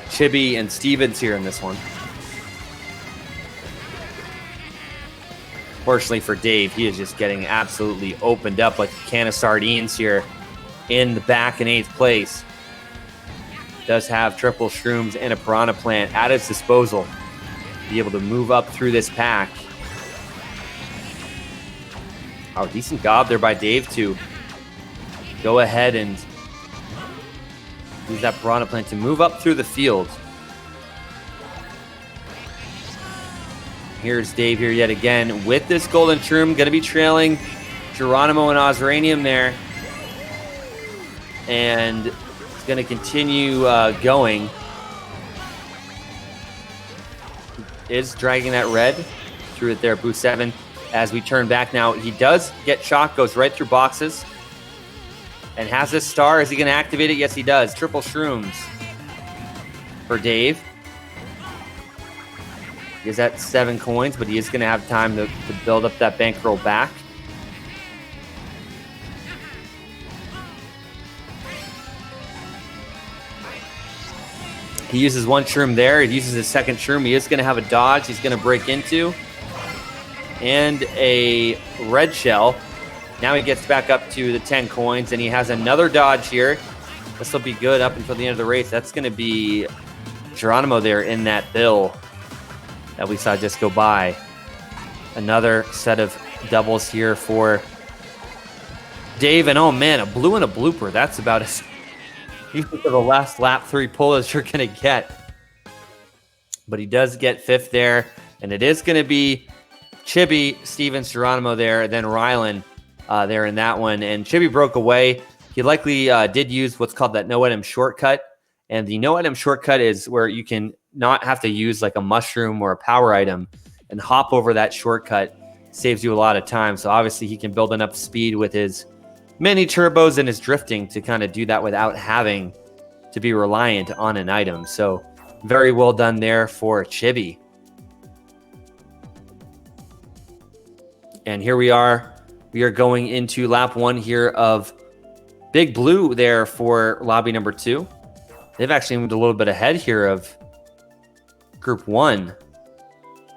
Chibi and Stevens here in this one. Fortunately for Dave, he is just getting absolutely opened up like a can of sardines here in the back in 8th place. Does have triple shrooms and a piranha plant at his disposal to be able to move up through this pack. Oh, decent gob there by Dave to go ahead and use that piranha plant to move up through the field. Here's Dave here yet again with this golden shroom. Going to be trailing Geronimo and Ozranium there. And it's going to continue going. Is dragging that red through it there, Boost 7. As we turn back now, he does get shock, goes right through boxes. And has this star. Is he going to activate it? Yes, he does. Triple shrooms for Dave. He is at 7 coins, but he is going to have time to build up that bankroll back. He uses 1 shroom there. He uses his 2nd shroom. He is going to have a dodge he's going to break into. And a red shell. Now he gets back up to the 10 coins, and he has another dodge here. This will be good up until the end of the race. That's going to be Geronimo there in that bill that we saw just go by. Another set of doubles here for Dave. And oh man, a blue and a blooper. That's about as equal to the last lap 3 pull as you're going to get. But he does get 5th there. And it is going to be Chibi, Stevens, Geronimo there, then Rylan there in that one. And Chibi broke away. He likely did use what's called that no item shortcut. And the no item shortcut is where you can not have to use like a mushroom or a power item and hop over that shortcut. Saves you a lot of time. So obviously he can build enough speed with his mini turbos and his drifting to kind of do that without having to be reliant on an item. So very well done there for Chibi. And here we are. We are going into lap 1 here of Big Blue there for lobby number 2. They've actually moved a little bit ahead here of Group 1.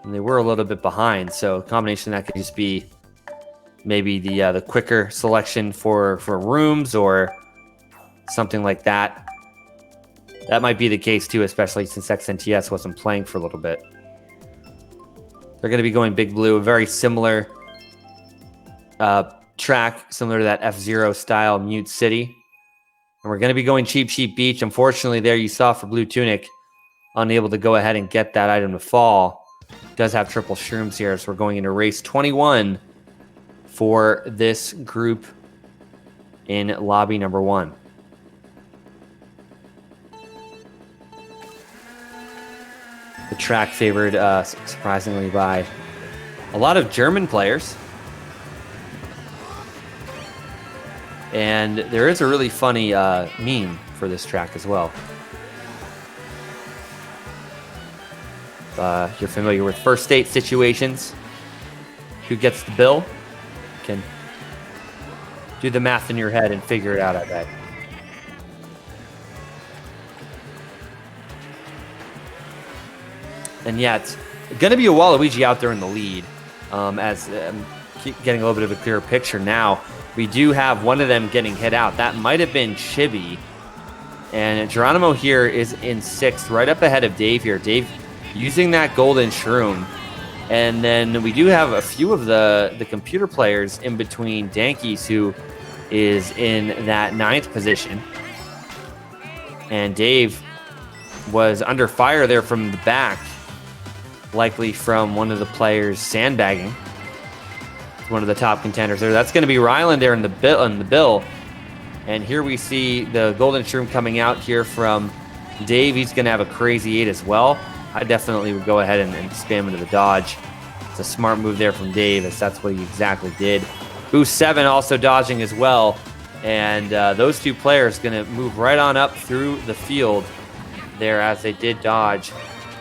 And they were a little bit behind. So a combination that could just be maybe the quicker selection for rooms or something like that. That might be the case too, especially since XNTS wasn't playing for a little bit. They're going to be going Big Blue, a very similar track, similar to that F-Zero style Mute City. And we're going to be going Cheap Cheap Beach. Unfortunately, there you saw for Blue Tunic, unable to go ahead and get that item to fall. Does have triple shrooms here, so we're going into race 21 for this group in lobby number 1. The track favored, surprisingly, by a lot of German players. And there is a really funny meme for this track as well. You're familiar with first date situations. Who gets the bill? Can do the math in your head and figure it out, I bet. And yeah, it's going to be a Waluigi out there in the lead. As I'm getting a little bit of a clearer picture now. We do have one of them getting hit out. That might have been Chibi. And Geronimo here is in 6th, right up ahead of Dave here. Dave using that golden shroom. And then we do have a few of the computer players in between Dankies, who is in that 9th position. And Dave was under fire there from the back, likely from one of the players sandbagging. One of the top contenders there. That's going to be Ryland there in the bill. And here we see the golden shroom coming out here from Dave. He's going to have a crazy 8 as well. I definitely would go ahead and spam into the dodge. It's a smart move there from Dave, as that's what he exactly did. Boost 7 also dodging as well. And those two players going to move right on up through the field there as they did dodge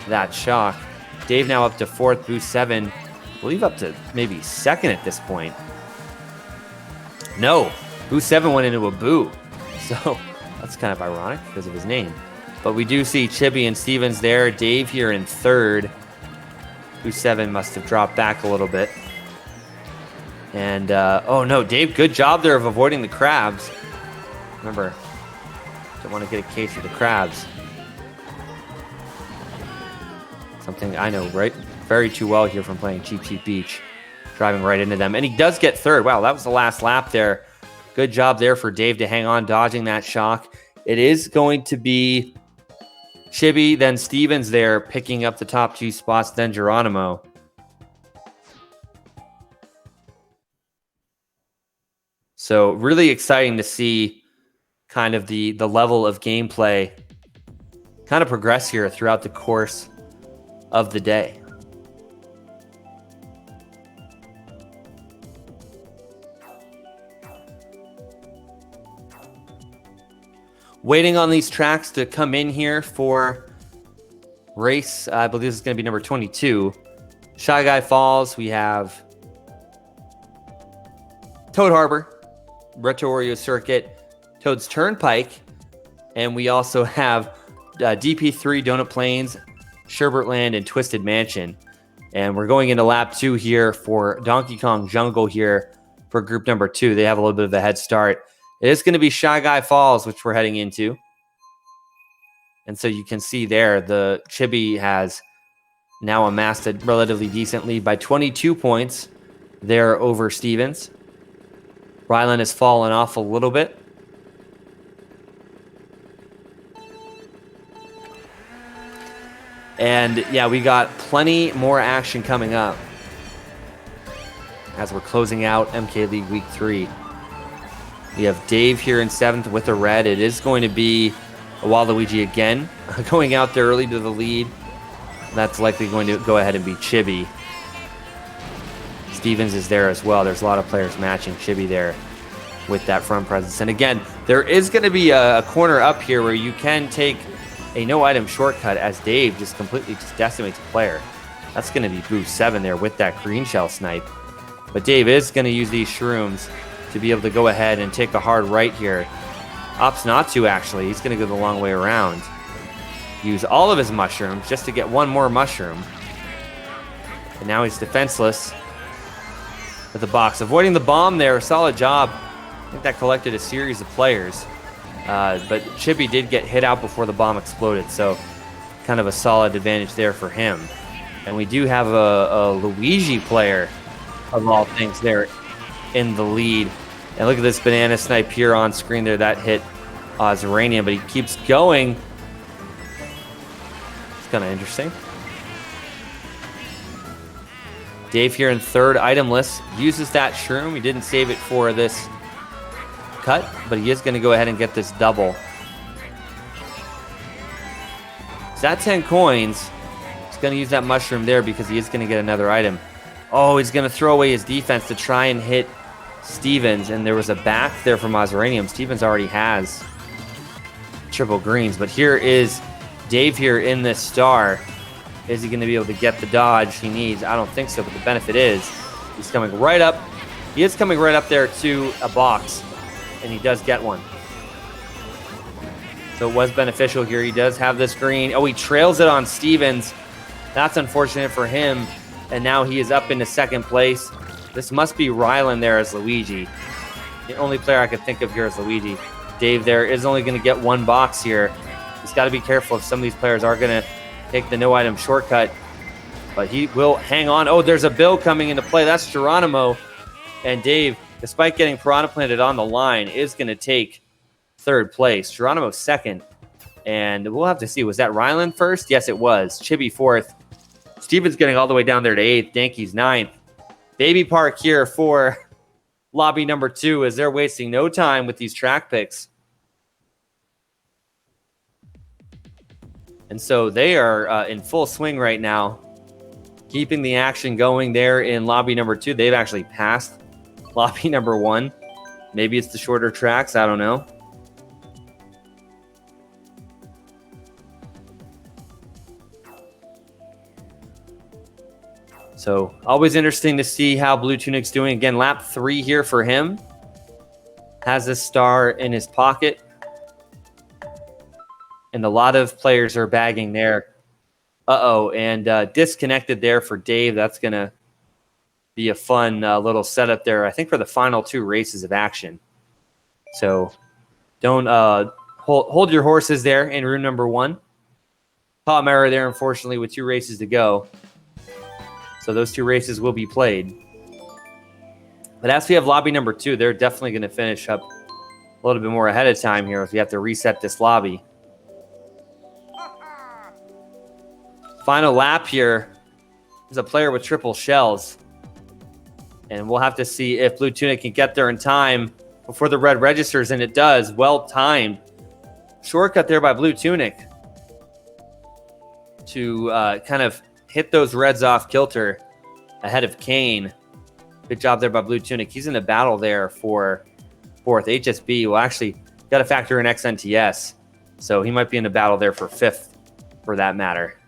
that shock. Dave now up to 4th, Boost 7. I believe up to maybe 2nd at this point. No, Boost 7 went into a boo. So that's kind of ironic because of his name. But we do see Chibi and Stevens there. Dave here in 3rd. Boost 7 must have dropped back a little bit. And, oh no, Dave, good job there of avoiding the crabs. Remember, don't want to get a case of the crabs. Something I know very too well here from playing Cheap Cheap Beach. Driving right into them. And he does get 3rd. Wow, that was the last lap there. Good job there for Dave to hang on, dodging that shock. It is going to be Chibi, then Stevens there, picking up the top 2 spots, then Geronimo. So really exciting to see kind of the level of gameplay kind of progress here throughout the course of the day. Waiting on these tracks to come in here for race. I believe this is going to be number 22. Shy Guy Falls. We have Toad Harbor, Retro Oreo Circuit, Toad's Turnpike, and we also have DP3, Donut Plains, Sherbertland, and Twisted Mansion. And we're going into lap 2 here for Donkey Kong Jungle here for group number 2. They have a little bit of a head start. It is going to be Shy Guy Falls, which we're heading into. And so you can see there, the Chibi has now amassed a relatively decent lead by 22 points there over Stevens. Ryland has fallen off a little bit. And yeah, we got plenty more action coming up as we're closing out MK League Week 3. We have Dave here in 7th with a red. It is going to be Waluigi again, going out there early to the lead. That's likely going to go ahead and be Chibi. Stevens is there as well. There's a lot of players matching Chibi there with that front presence. And again, there is going to be a corner up here where you can take a no-item shortcut as Dave just completely decimates a player. That's going to be boost 7 there with that green shell snipe. But Dave is going to use these shrooms to be able to go ahead and take a hard right here. Opts not to, actually. He's going to go the long way around. Use all of his mushrooms just to get one more mushroom. And now he's defenseless with the box. Avoiding the bomb there. Solid job. I think that collected a series of players. But Chibi did get hit out before the bomb exploded, so kind of a solid advantage there for him. And we do have a Luigi player, of all things, there in the lead. And look at this banana snipe here on screen there. That hit Zeranium, but he keeps going. It's kind of interesting. Dave here in 3rd, itemless. Uses that shroom. He didn't save it for this cut, but he is going to go ahead and get this double. He's at 10 coins. He's going to use that mushroom there because he is going to get another item. Oh, he's going to throw away his defense to try and hit Stevens, and there was a back there from Ozeranium. Stevens already has triple greens, but here is Dave here in this star. Is he going to be able to get the dodge he needs? I don't think so, but the benefit is he's coming right up. He is coming right up there to a box, and he does get one. So it was beneficial here. He does have this green. Oh, he trails it on Stevens. That's unfortunate for him, and now he is up into 2nd place. This must be Ryland there as Luigi. The only player I could think of here is Luigi. Dave there is only going to get one box here. He's got to be careful if some of these players are going to take the no-item shortcut, but he will hang on. Oh, there's a bill coming into play. That's Geronimo, and Dave, despite getting Piranha Planted on the line, is going to take 3rd place. Geronimo 2nd, and we'll have to see. Was that Ryland 1st? Yes, it was. Chibi 4th. Steven's getting all the way down there to 8th. Danky's 9th. Baby Park here for lobby number 2 as they're wasting no time with these track picks. And so they are in full swing right now, keeping the action going there in lobby number 2. They've actually passed lobby number 1. Maybe it's the shorter tracks. I don't know. So always interesting to see how Blue Tunic's doing. Again, lap 3 here for him. Has this star in his pocket. And a lot of players are bagging there. And disconnected there for Dave. That's going to be a fun little setup there, I think, for the final 2 races of action. So don't hold your horses there in room number 1. Palmera there, unfortunately, with 2 races to go. So those 2 races will be played. But as we have lobby number 2, they're definitely going to finish up a little bit more ahead of time here if we have to reset this lobby. Final lap here is a player with triple shells. And we'll have to see if Blue Tunic can get there in time before the red registers, and it does. Well timed. Shortcut there by Blue Tunic to kind of hit those reds off kilter ahead of Kane. Good job there by Blue Tunic. He's in a battle there for 4th. HSB will actually got to factor in XNTS. So he might be in a battle there for 5th for that matter.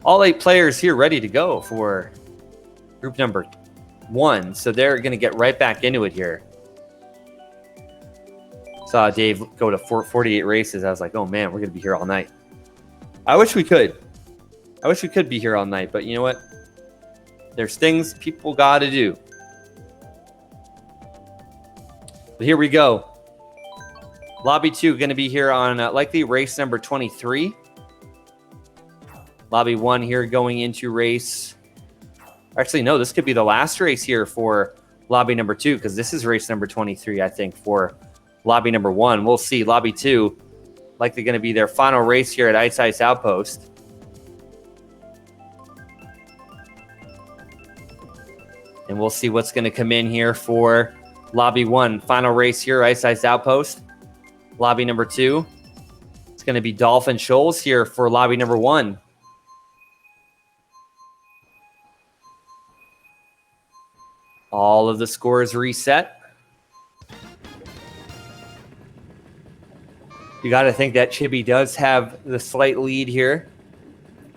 All 8 players here ready to go for group number 1. So they're going to get right back into it here. Saw Dave go to 48 races. I was like, oh man, we're going to be here all night. I wish we could. I wish we could be here all night, but you know what? There's things people got to do. But here we go. Lobby 2 going to be here on likely race number 23. Lobby 1 here going into race. Actually, no, this could be the last race here for lobby number 2 because this is race number 23, I think, for lobby number 1. We'll see. Lobby 2 likely going to be their final race here at Ice Ice Outpost. And we'll see what's going to come in here for lobby 1. Final race here, Ice Ice Outpost. Lobby number 2. It's going to be Dolphin Shoals here for lobby number 1. All of the scores reset. You got to think that Chibi does have the slight lead here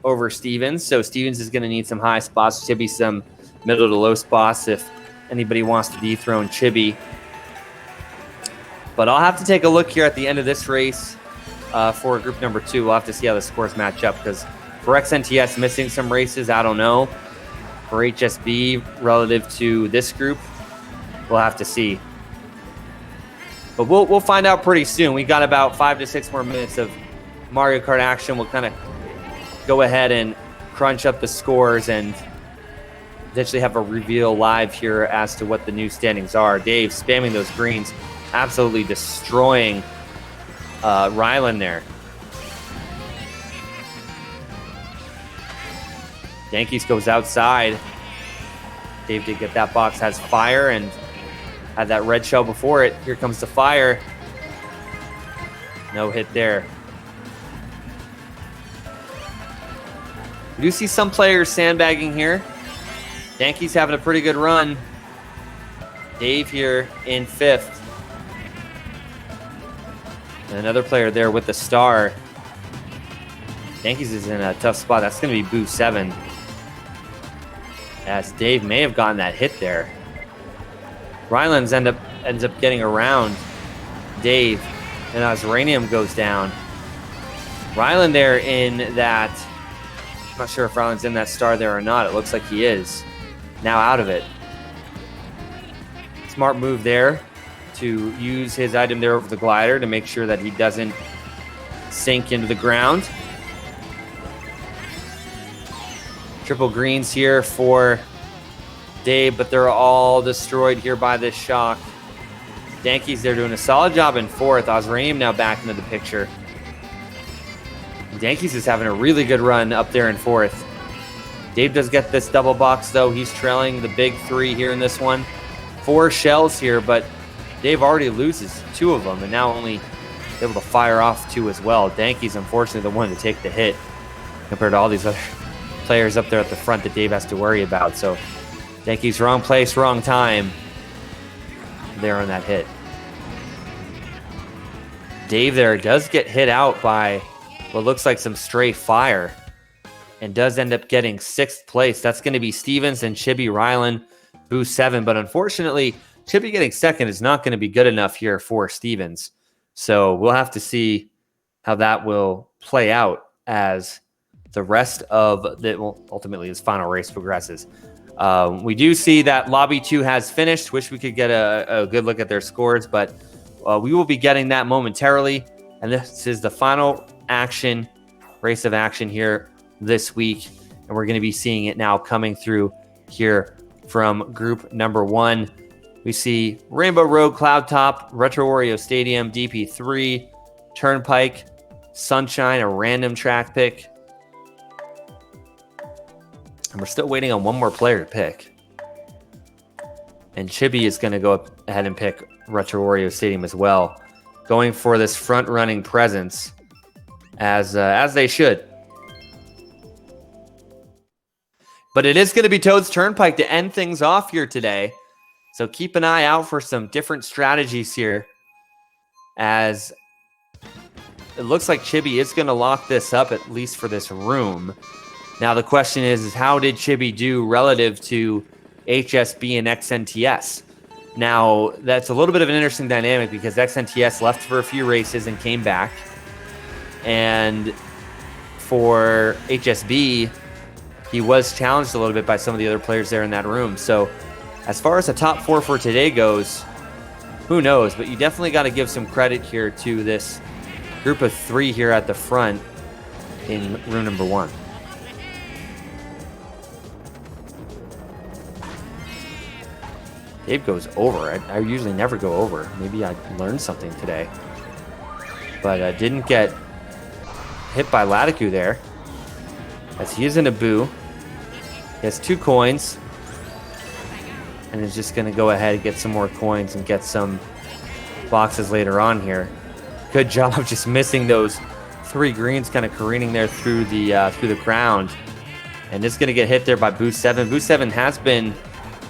over Stevens. So Stevens is going to need some high spots. Chibi some middle to low spots if anybody wants to dethrone Chibi. But I'll have to take a look here at the end of this race for group number 2. We'll have to see how the scores match up because for XNTS missing some races, I don't know. For HSB relative to this group, we'll have to see. But we'll find out pretty soon. We got about 5 to 6 more minutes of Mario Kart action. We'll kind of go ahead and crunch up the scores and potentially have a reveal live here as to what the new standings are. Dave spamming those greens, absolutely destroying Rylan there. Yankees goes outside. Dave did get that box, has fire, and had that red shell before it. Here comes the fire. No hit there. We do see some players sandbagging here. Yankees having a pretty good run. Dave here in 5th. And another player there with the star. Yankees is in a tough spot. That's going to be Boo 7. As Dave may have gotten that hit there. Rylands ends up getting around Dave. And as Uranium goes down. Ryland there in that. I'm not sure if Ryland's in that star there or not. It looks like he is. Now out of it. Smart move there to use his item there over the glider to make sure that he doesn't sink into the ground. Triple greens here for Dave, but they're all destroyed here by this shock. Yankees, they're doing a solid job in 4th. Osranium now back into the picture. Yankees is having a really good run up there in 4th. Dave does get this double box, though. He's trailing the big 3 here in this one. 4 shells here, but Dave already loses 2 of them, and now only able to fire off 2 as well. Yankees, unfortunately, the one to take the hit compared to all these other players up there at the front that Dave has to worry about. So Yankees, wrong place, wrong time there on that hit. Dave there does get hit out by what looks like some stray fire and does end up getting 6th place. That's going to be Stevens and Chibi Rylan, Boo 7. But unfortunately, Chibi getting 2nd is not going to be good enough here for Stevens. So we'll have to see how that will play out as the rest of ultimately his final race progresses. We do see that Lobby 2 has finished. Wish we could get a good look at their scores, but we will be getting that momentarily. And this is the final race of action here this week. And we're going to be seeing it now coming through here from group number 1. We see Rainbow Road, Cloud Top, Retro Wario Stadium, DP3, Turnpike, Sunshine, a random track pick. And we're still waiting on one more player to pick. And Chibi is going to go ahead and pick Retro Wario Stadium as well. Going for this front-running presence as they should. But it is going to be Toad's Turnpike to end things off here today. So keep an eye out for some different strategies here, as it looks like Chibi is going to lock this up, at least for this room. Now the question is how did Chibi do relative to HSB and XNTS? Now that's a little bit of an interesting dynamic because XNTS left for a few races and came back. And for HSB, he was challenged a little bit by some of the other players there in that room. So as far as the top 4 for today goes, who knows? But you definitely got to give some credit here to this group of 3 here at the front in room number 1. Dave goes over. I usually never go over. Maybe I learned something today. But didn't get hit by Latiku there, as he is in a boo. He has 2 coins, and is just going to go ahead and get some more coins and get some boxes later on here. Good job just missing those 3 greens, kind of careening there through the ground, and just going to get hit there by Boost 7. Boost 7 has been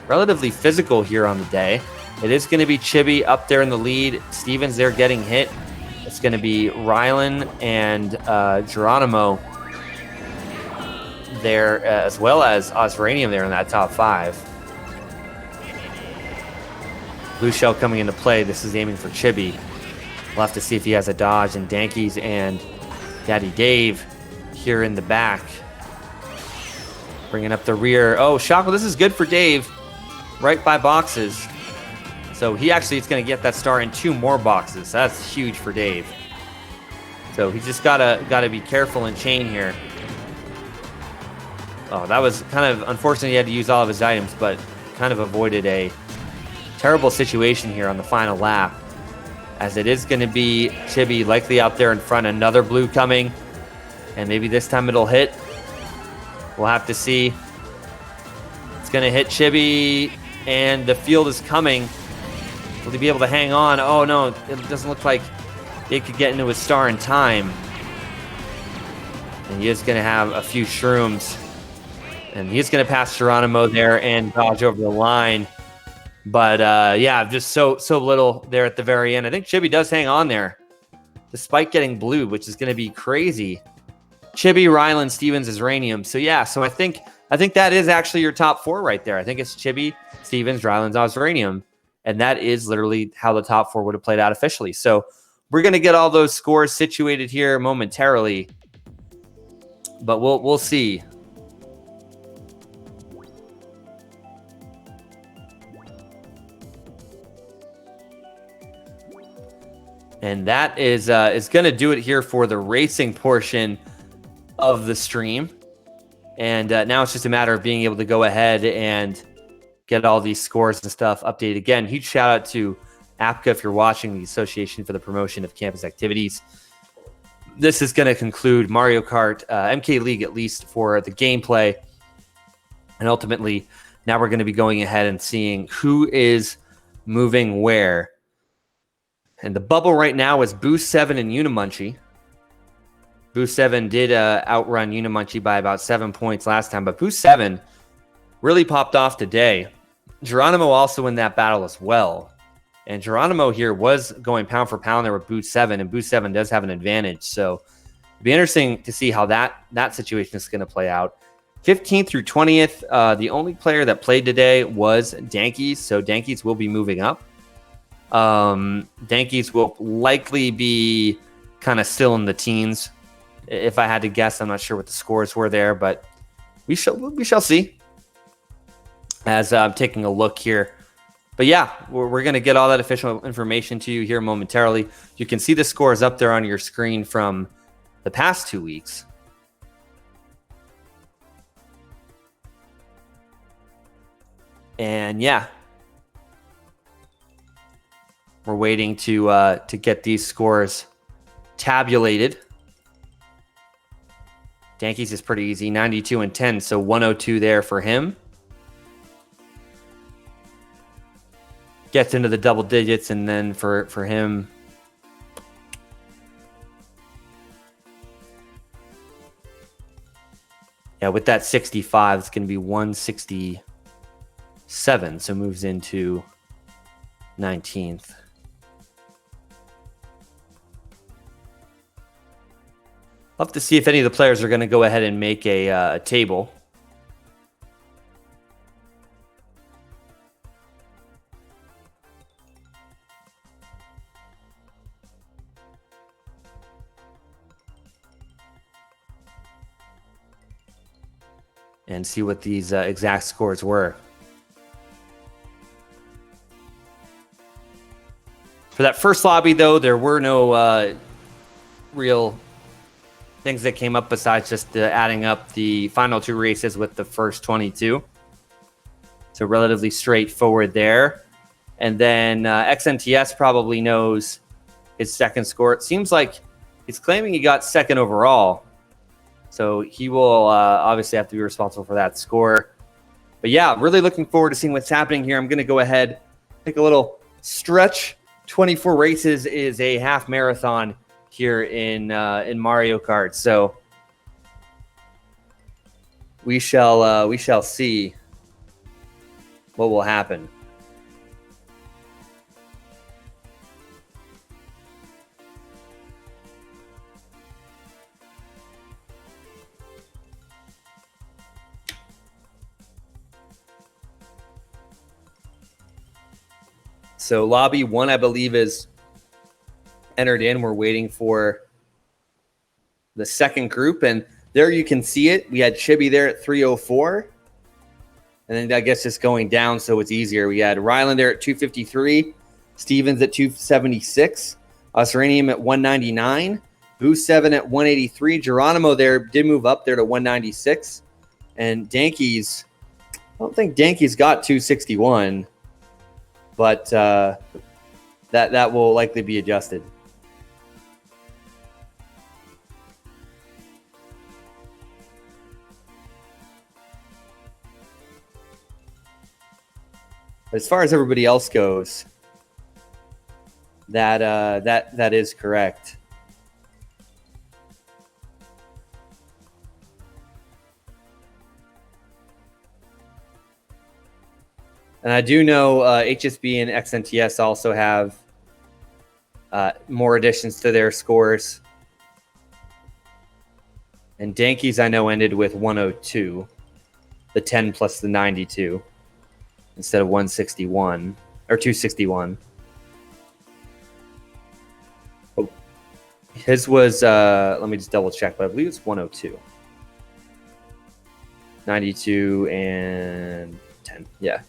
relatively physical here on the day. It is going to be Chibi up there in the lead. Stevens there getting hit. It's going to be Rylan and Geronimo there, as well as Osranium there in that top 5. Blue Shell coming into play. This is aiming for Chibi. We'll have to see if he has a dodge. And Dankies and Daddy Dave here in the back, bringing up the rear. Oh, Shockwell, this is good for Dave. Right by boxes. So he actually is going to get that star in 2 more boxes. That's huge for Dave. So he just gotta be careful and chain here. Oh, that was kind of unfortunate. He had to use all of his items, but kind of avoided a terrible situation here on the final lap, as it is going to be Chibi likely out there in front. Another blue coming, and maybe this time it'll hit. We'll have to see. It's going to hit Chibi, and the field is coming. Will he be able to hang on? Oh no, it doesn't look like it could get into his star in time. And he is going to have a few shrooms, and he's going to pass Geronimo there and dodge over the line. But yeah, just so little there at the very end. I think Chibi does hang on there, despite getting blue, which is going to be crazy. Chibi, Rylan, Stevens, Isranium. So yeah, so I think that is actually your top 4 right there. I think it's Chibi, Stevens, Rylan's, Osranium. And that is literally how the top 4 would have played out officially. So we're going to get all those scores situated here momentarily, but we'll see. And that is going to do it here for the racing portion of the stream. And now it's just a matter of being able to go ahead and get all these scores and stuff updated. Again, huge shout out to APCA if you're watching, the Association for the Promotion of Campus Activities. This is going to conclude Mario Kart MK League, at least for the gameplay. And ultimately, now we're going to be going ahead and seeing who is moving where. And the bubble right now is Boost 7 and Unimunchie. Boost 7 did outrun Unimunchie by about 7 points last time, but Boost 7 really popped off today. Geronimo also in that battle as well. And Geronimo here was going pound for pound there with Boost 7, and Boost 7 does have an advantage. So it'll be interesting to see how that situation is going to play out. 15th through 20th, the only player that played today was Dankies, so Dankies will be moving up. Dankies will likely be kind of still in the teens. If I had to guess, I'm not sure what the scores were there, but we shall see as I'm taking a look here. But yeah, we're going to get all that official information to you here momentarily. You can see the scores up there on your screen from the past 2 weeks. And yeah, we're waiting to get these scores tabulated. Dankies is pretty easy, 92 and 10, so 102 there for him. Gets into the double digits, and then for him, yeah, with that 65, it's going to be 167, so moves into 19th. I'll have to see if any of the players are going to go ahead and make a table. And see what these exact scores were. For that first lobby, though, there were no real things that came up besides just adding up the final 2 races with the first 22. So relatively straightforward there. And then XNTS probably knows his second score. It seems like he's claiming he got second overall. So he will obviously have to be responsible for that score. But yeah, really looking forward to seeing what's happening here. I'm going to go ahead, take a little stretch. 24 races is a half marathon here in Mario Kart. So we shall see what will happen. So lobby 1, I believe, is entered in. We're waiting for the second group, and there you can see it. We had Chibi there at 304. And then I guess just going down so it's easier. We had Ryland there at 253, Stevens at 276, Osranium at 199, Boo 7 at 183. Geronimo there did move up there to 196. And Dankeys, I don't think Dankeys got 261, but that will likely be adjusted. As far as everybody else goes, that is correct. And I do know HSB and XNTS also have more additions to their scores. And Dankeys, I know, ended with 102, the 10 plus the 92. Instead of 161 or 261. Oh, his was, let me just double check, but I believe it's 102. 92 and 10. Yeah.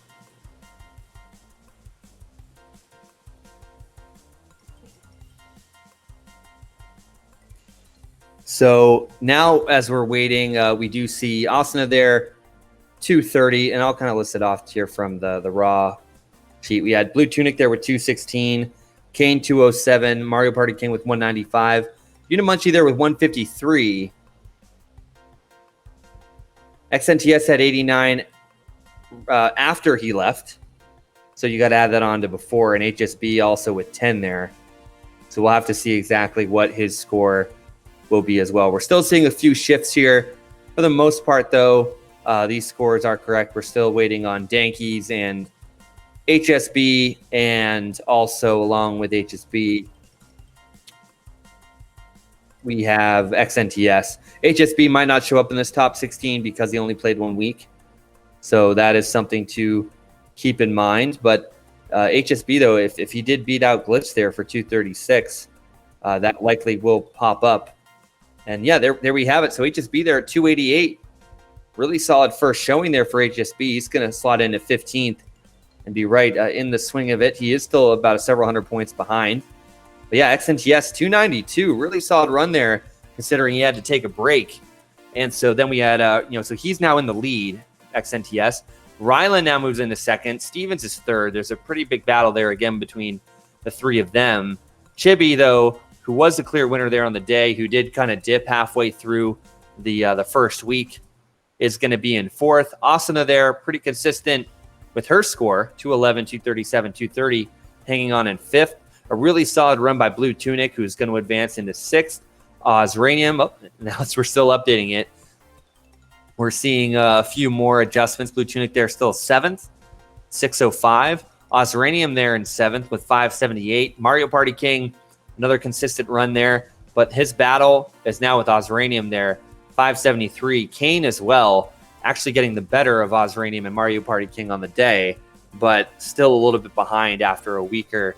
So now as we're waiting, we do see Asuna there. 230, and I'll kind of list it off here from the raw sheet. We had Blue Tunic there with 216, Kane 207, Mario Party King with 195, Unimunchi there with 153. XNTS had 89 after he left, so you got to add that on to before, and HSB also with 10 there. So we'll have to see exactly what his score will be as well. We're still seeing a few shifts here. For the most part, though, these scores are correct. We're still waiting on Dankeys and HSB, and also along with HSB, we have XNTS. HSB might not show up in this top 16 because he only played 1 week. So that is something to keep in mind. But HSB, though, if he did beat out Glitch there for 236, that likely will pop up. And yeah, there we have it. So HSB there at 288. Really solid first showing there for HSB. He's going to slot into 15th and be right in the swing of it. He is still about several hundred points behind. But yeah, XNTS 292. Really solid run there considering he had to take a break. And so then we had, so he's now in the lead, XNTS. Ryland now moves into second. Stevens is third. There's a pretty big battle there again between the three of them. Chibi, though, who was the clear winner there on the day, who did kind of dip halfway through the first week, is going to be in fourth. Asuna there, pretty consistent with her score, 211, 237, 230, hanging on in fifth. A really solid run by Blue Tunic, who's going to advance into sixth. Osranium, now we're still updating it. We're seeing a few more adjustments. Blue Tunic there still seventh, 605. Osranium there in seventh with 578. Mario Party King, another consistent run there, but his battle is now with Osranium there, 573. Kane as well, actually getting the better of Osranium and Mario Party King on the day, but still a little bit behind after a weaker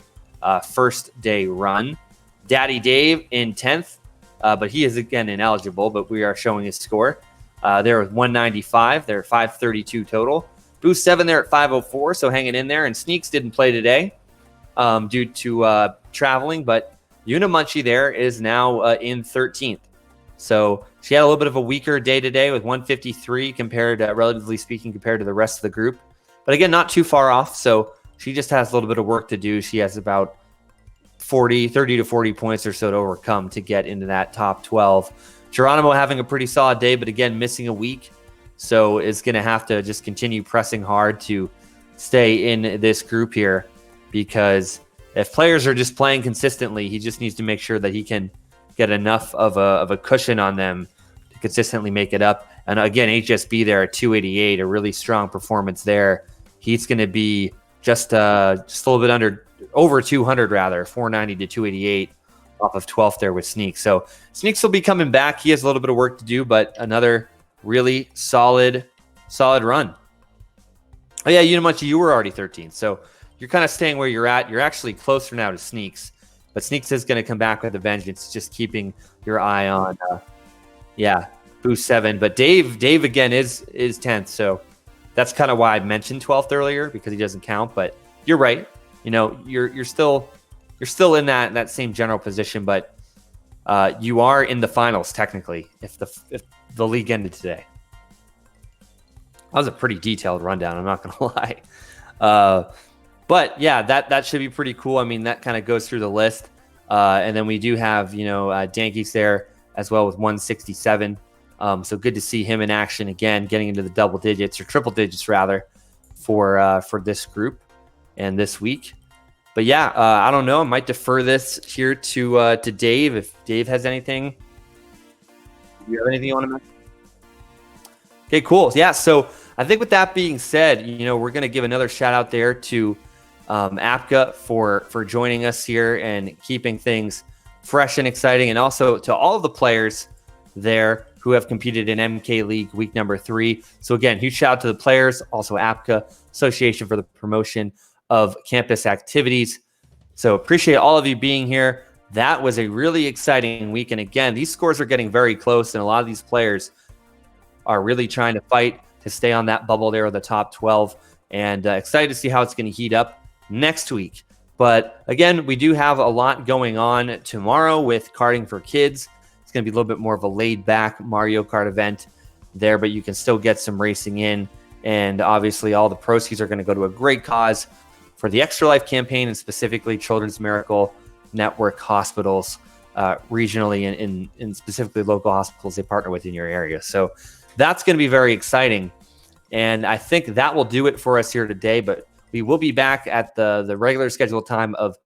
first day run. Daddy Dave in 10th, but he is again ineligible, but we are showing his score. There with 195, they're 532 total. Boost 7 there at 504, so hanging in there. And Sneaks didn't play today due to traveling, but Unamunchi there is now in 13th. So she had a little bit of a weaker day today with 153 compared, relatively speaking, compared to the rest of the group. But again, not too far off. So she just has a little bit of work to do. She has about 30 to 40 points or so to overcome to get into that top 12. Geronimo having a pretty solid day, but again, missing a week. So is going to have to just continue pressing hard to stay in this group here, because if players are just playing consistently, he just needs to make sure that he can get enough of a cushion on them to consistently make it up. And again, HSB there at 288, a really strong performance there. He's going to be just a little bit over 200 rather, 490 to 288 off of 12th there with Sneaks. So Sneaks will be coming back. He has a little bit of work to do, but another really solid run. Oh yeah, Unamunchi, you were already 13th. So you're kind of staying where you're at. You're actually closer now to Sneaks, but Sneaks is going to come back with a vengeance. Just keeping your eye on, Boost 7. But Dave again is 10th. So that's kind of why I mentioned 12th earlier, because he doesn't count. But you're right. You know, you're still in that same general position, but you are in the finals technically if the league ended today. That was a pretty detailed rundown, I'm not gonna lie. But yeah, that should be pretty cool. I mean, that kind of goes through the list. And then we do have, Dankies there as well with 167. So good to see him in action again, getting into the double digits or triple digits rather for this group and this week. But yeah, I don't know. I might defer this here to Dave if Dave has anything. Do you have anything you want to mention? Okay, cool. Yeah, so I think with that being said, we're going to give another shout out there to APCA for joining us here and keeping things fresh and exciting, and also to all of the players there who have competed in MK League week number 3. So again, huge shout out to the players, also APCA, Association for the Promotion of Campus Activities. So appreciate all of you being here. That was a really exciting week. And again, these scores are getting very close, and a lot of these players are really trying to fight to stay on that bubble there with the top 12, and excited to see how it's going to heat up next week. But again, we do have a lot going on tomorrow with Karting for Kids. It's going to be a little bit more of a laid back Mario Kart event there, but you can still get some racing in. And obviously all the proceeds are going to go to a great cause for the Extra Life campaign, and specifically Children's Miracle Network hospitals regionally and in specifically local hospitals they partner with in your area. So that's going to be very exciting. And I think that will do it for us here today, but we will be back at the regular scheduled time of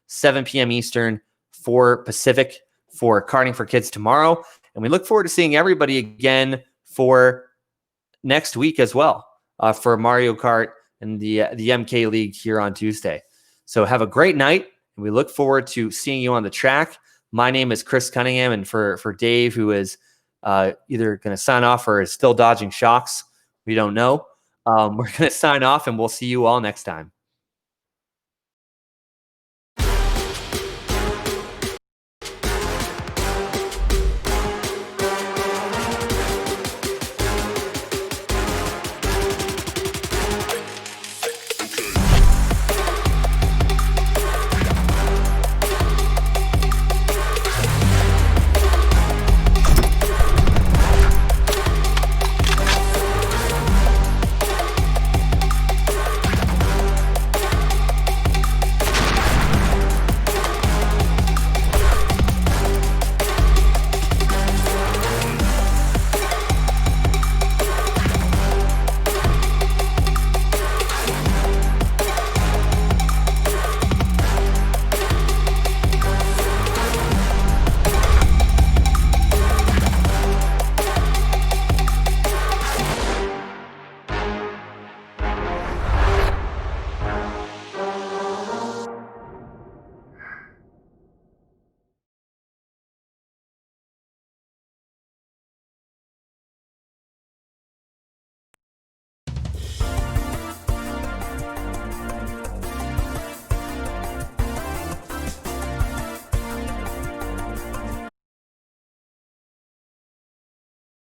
7 p.m. Eastern, 4 Pacific for Karting for Kids tomorrow. And we look forward to seeing everybody again for next week as well for Mario Kart and the MK League here on Tuesday. So have a great night, and we look forward to seeing you on the track. My name is Chris Cunningham, and for Dave, who is either going to sign off or is still dodging shocks, we don't know. We're going to sign off, and we'll see you all next time.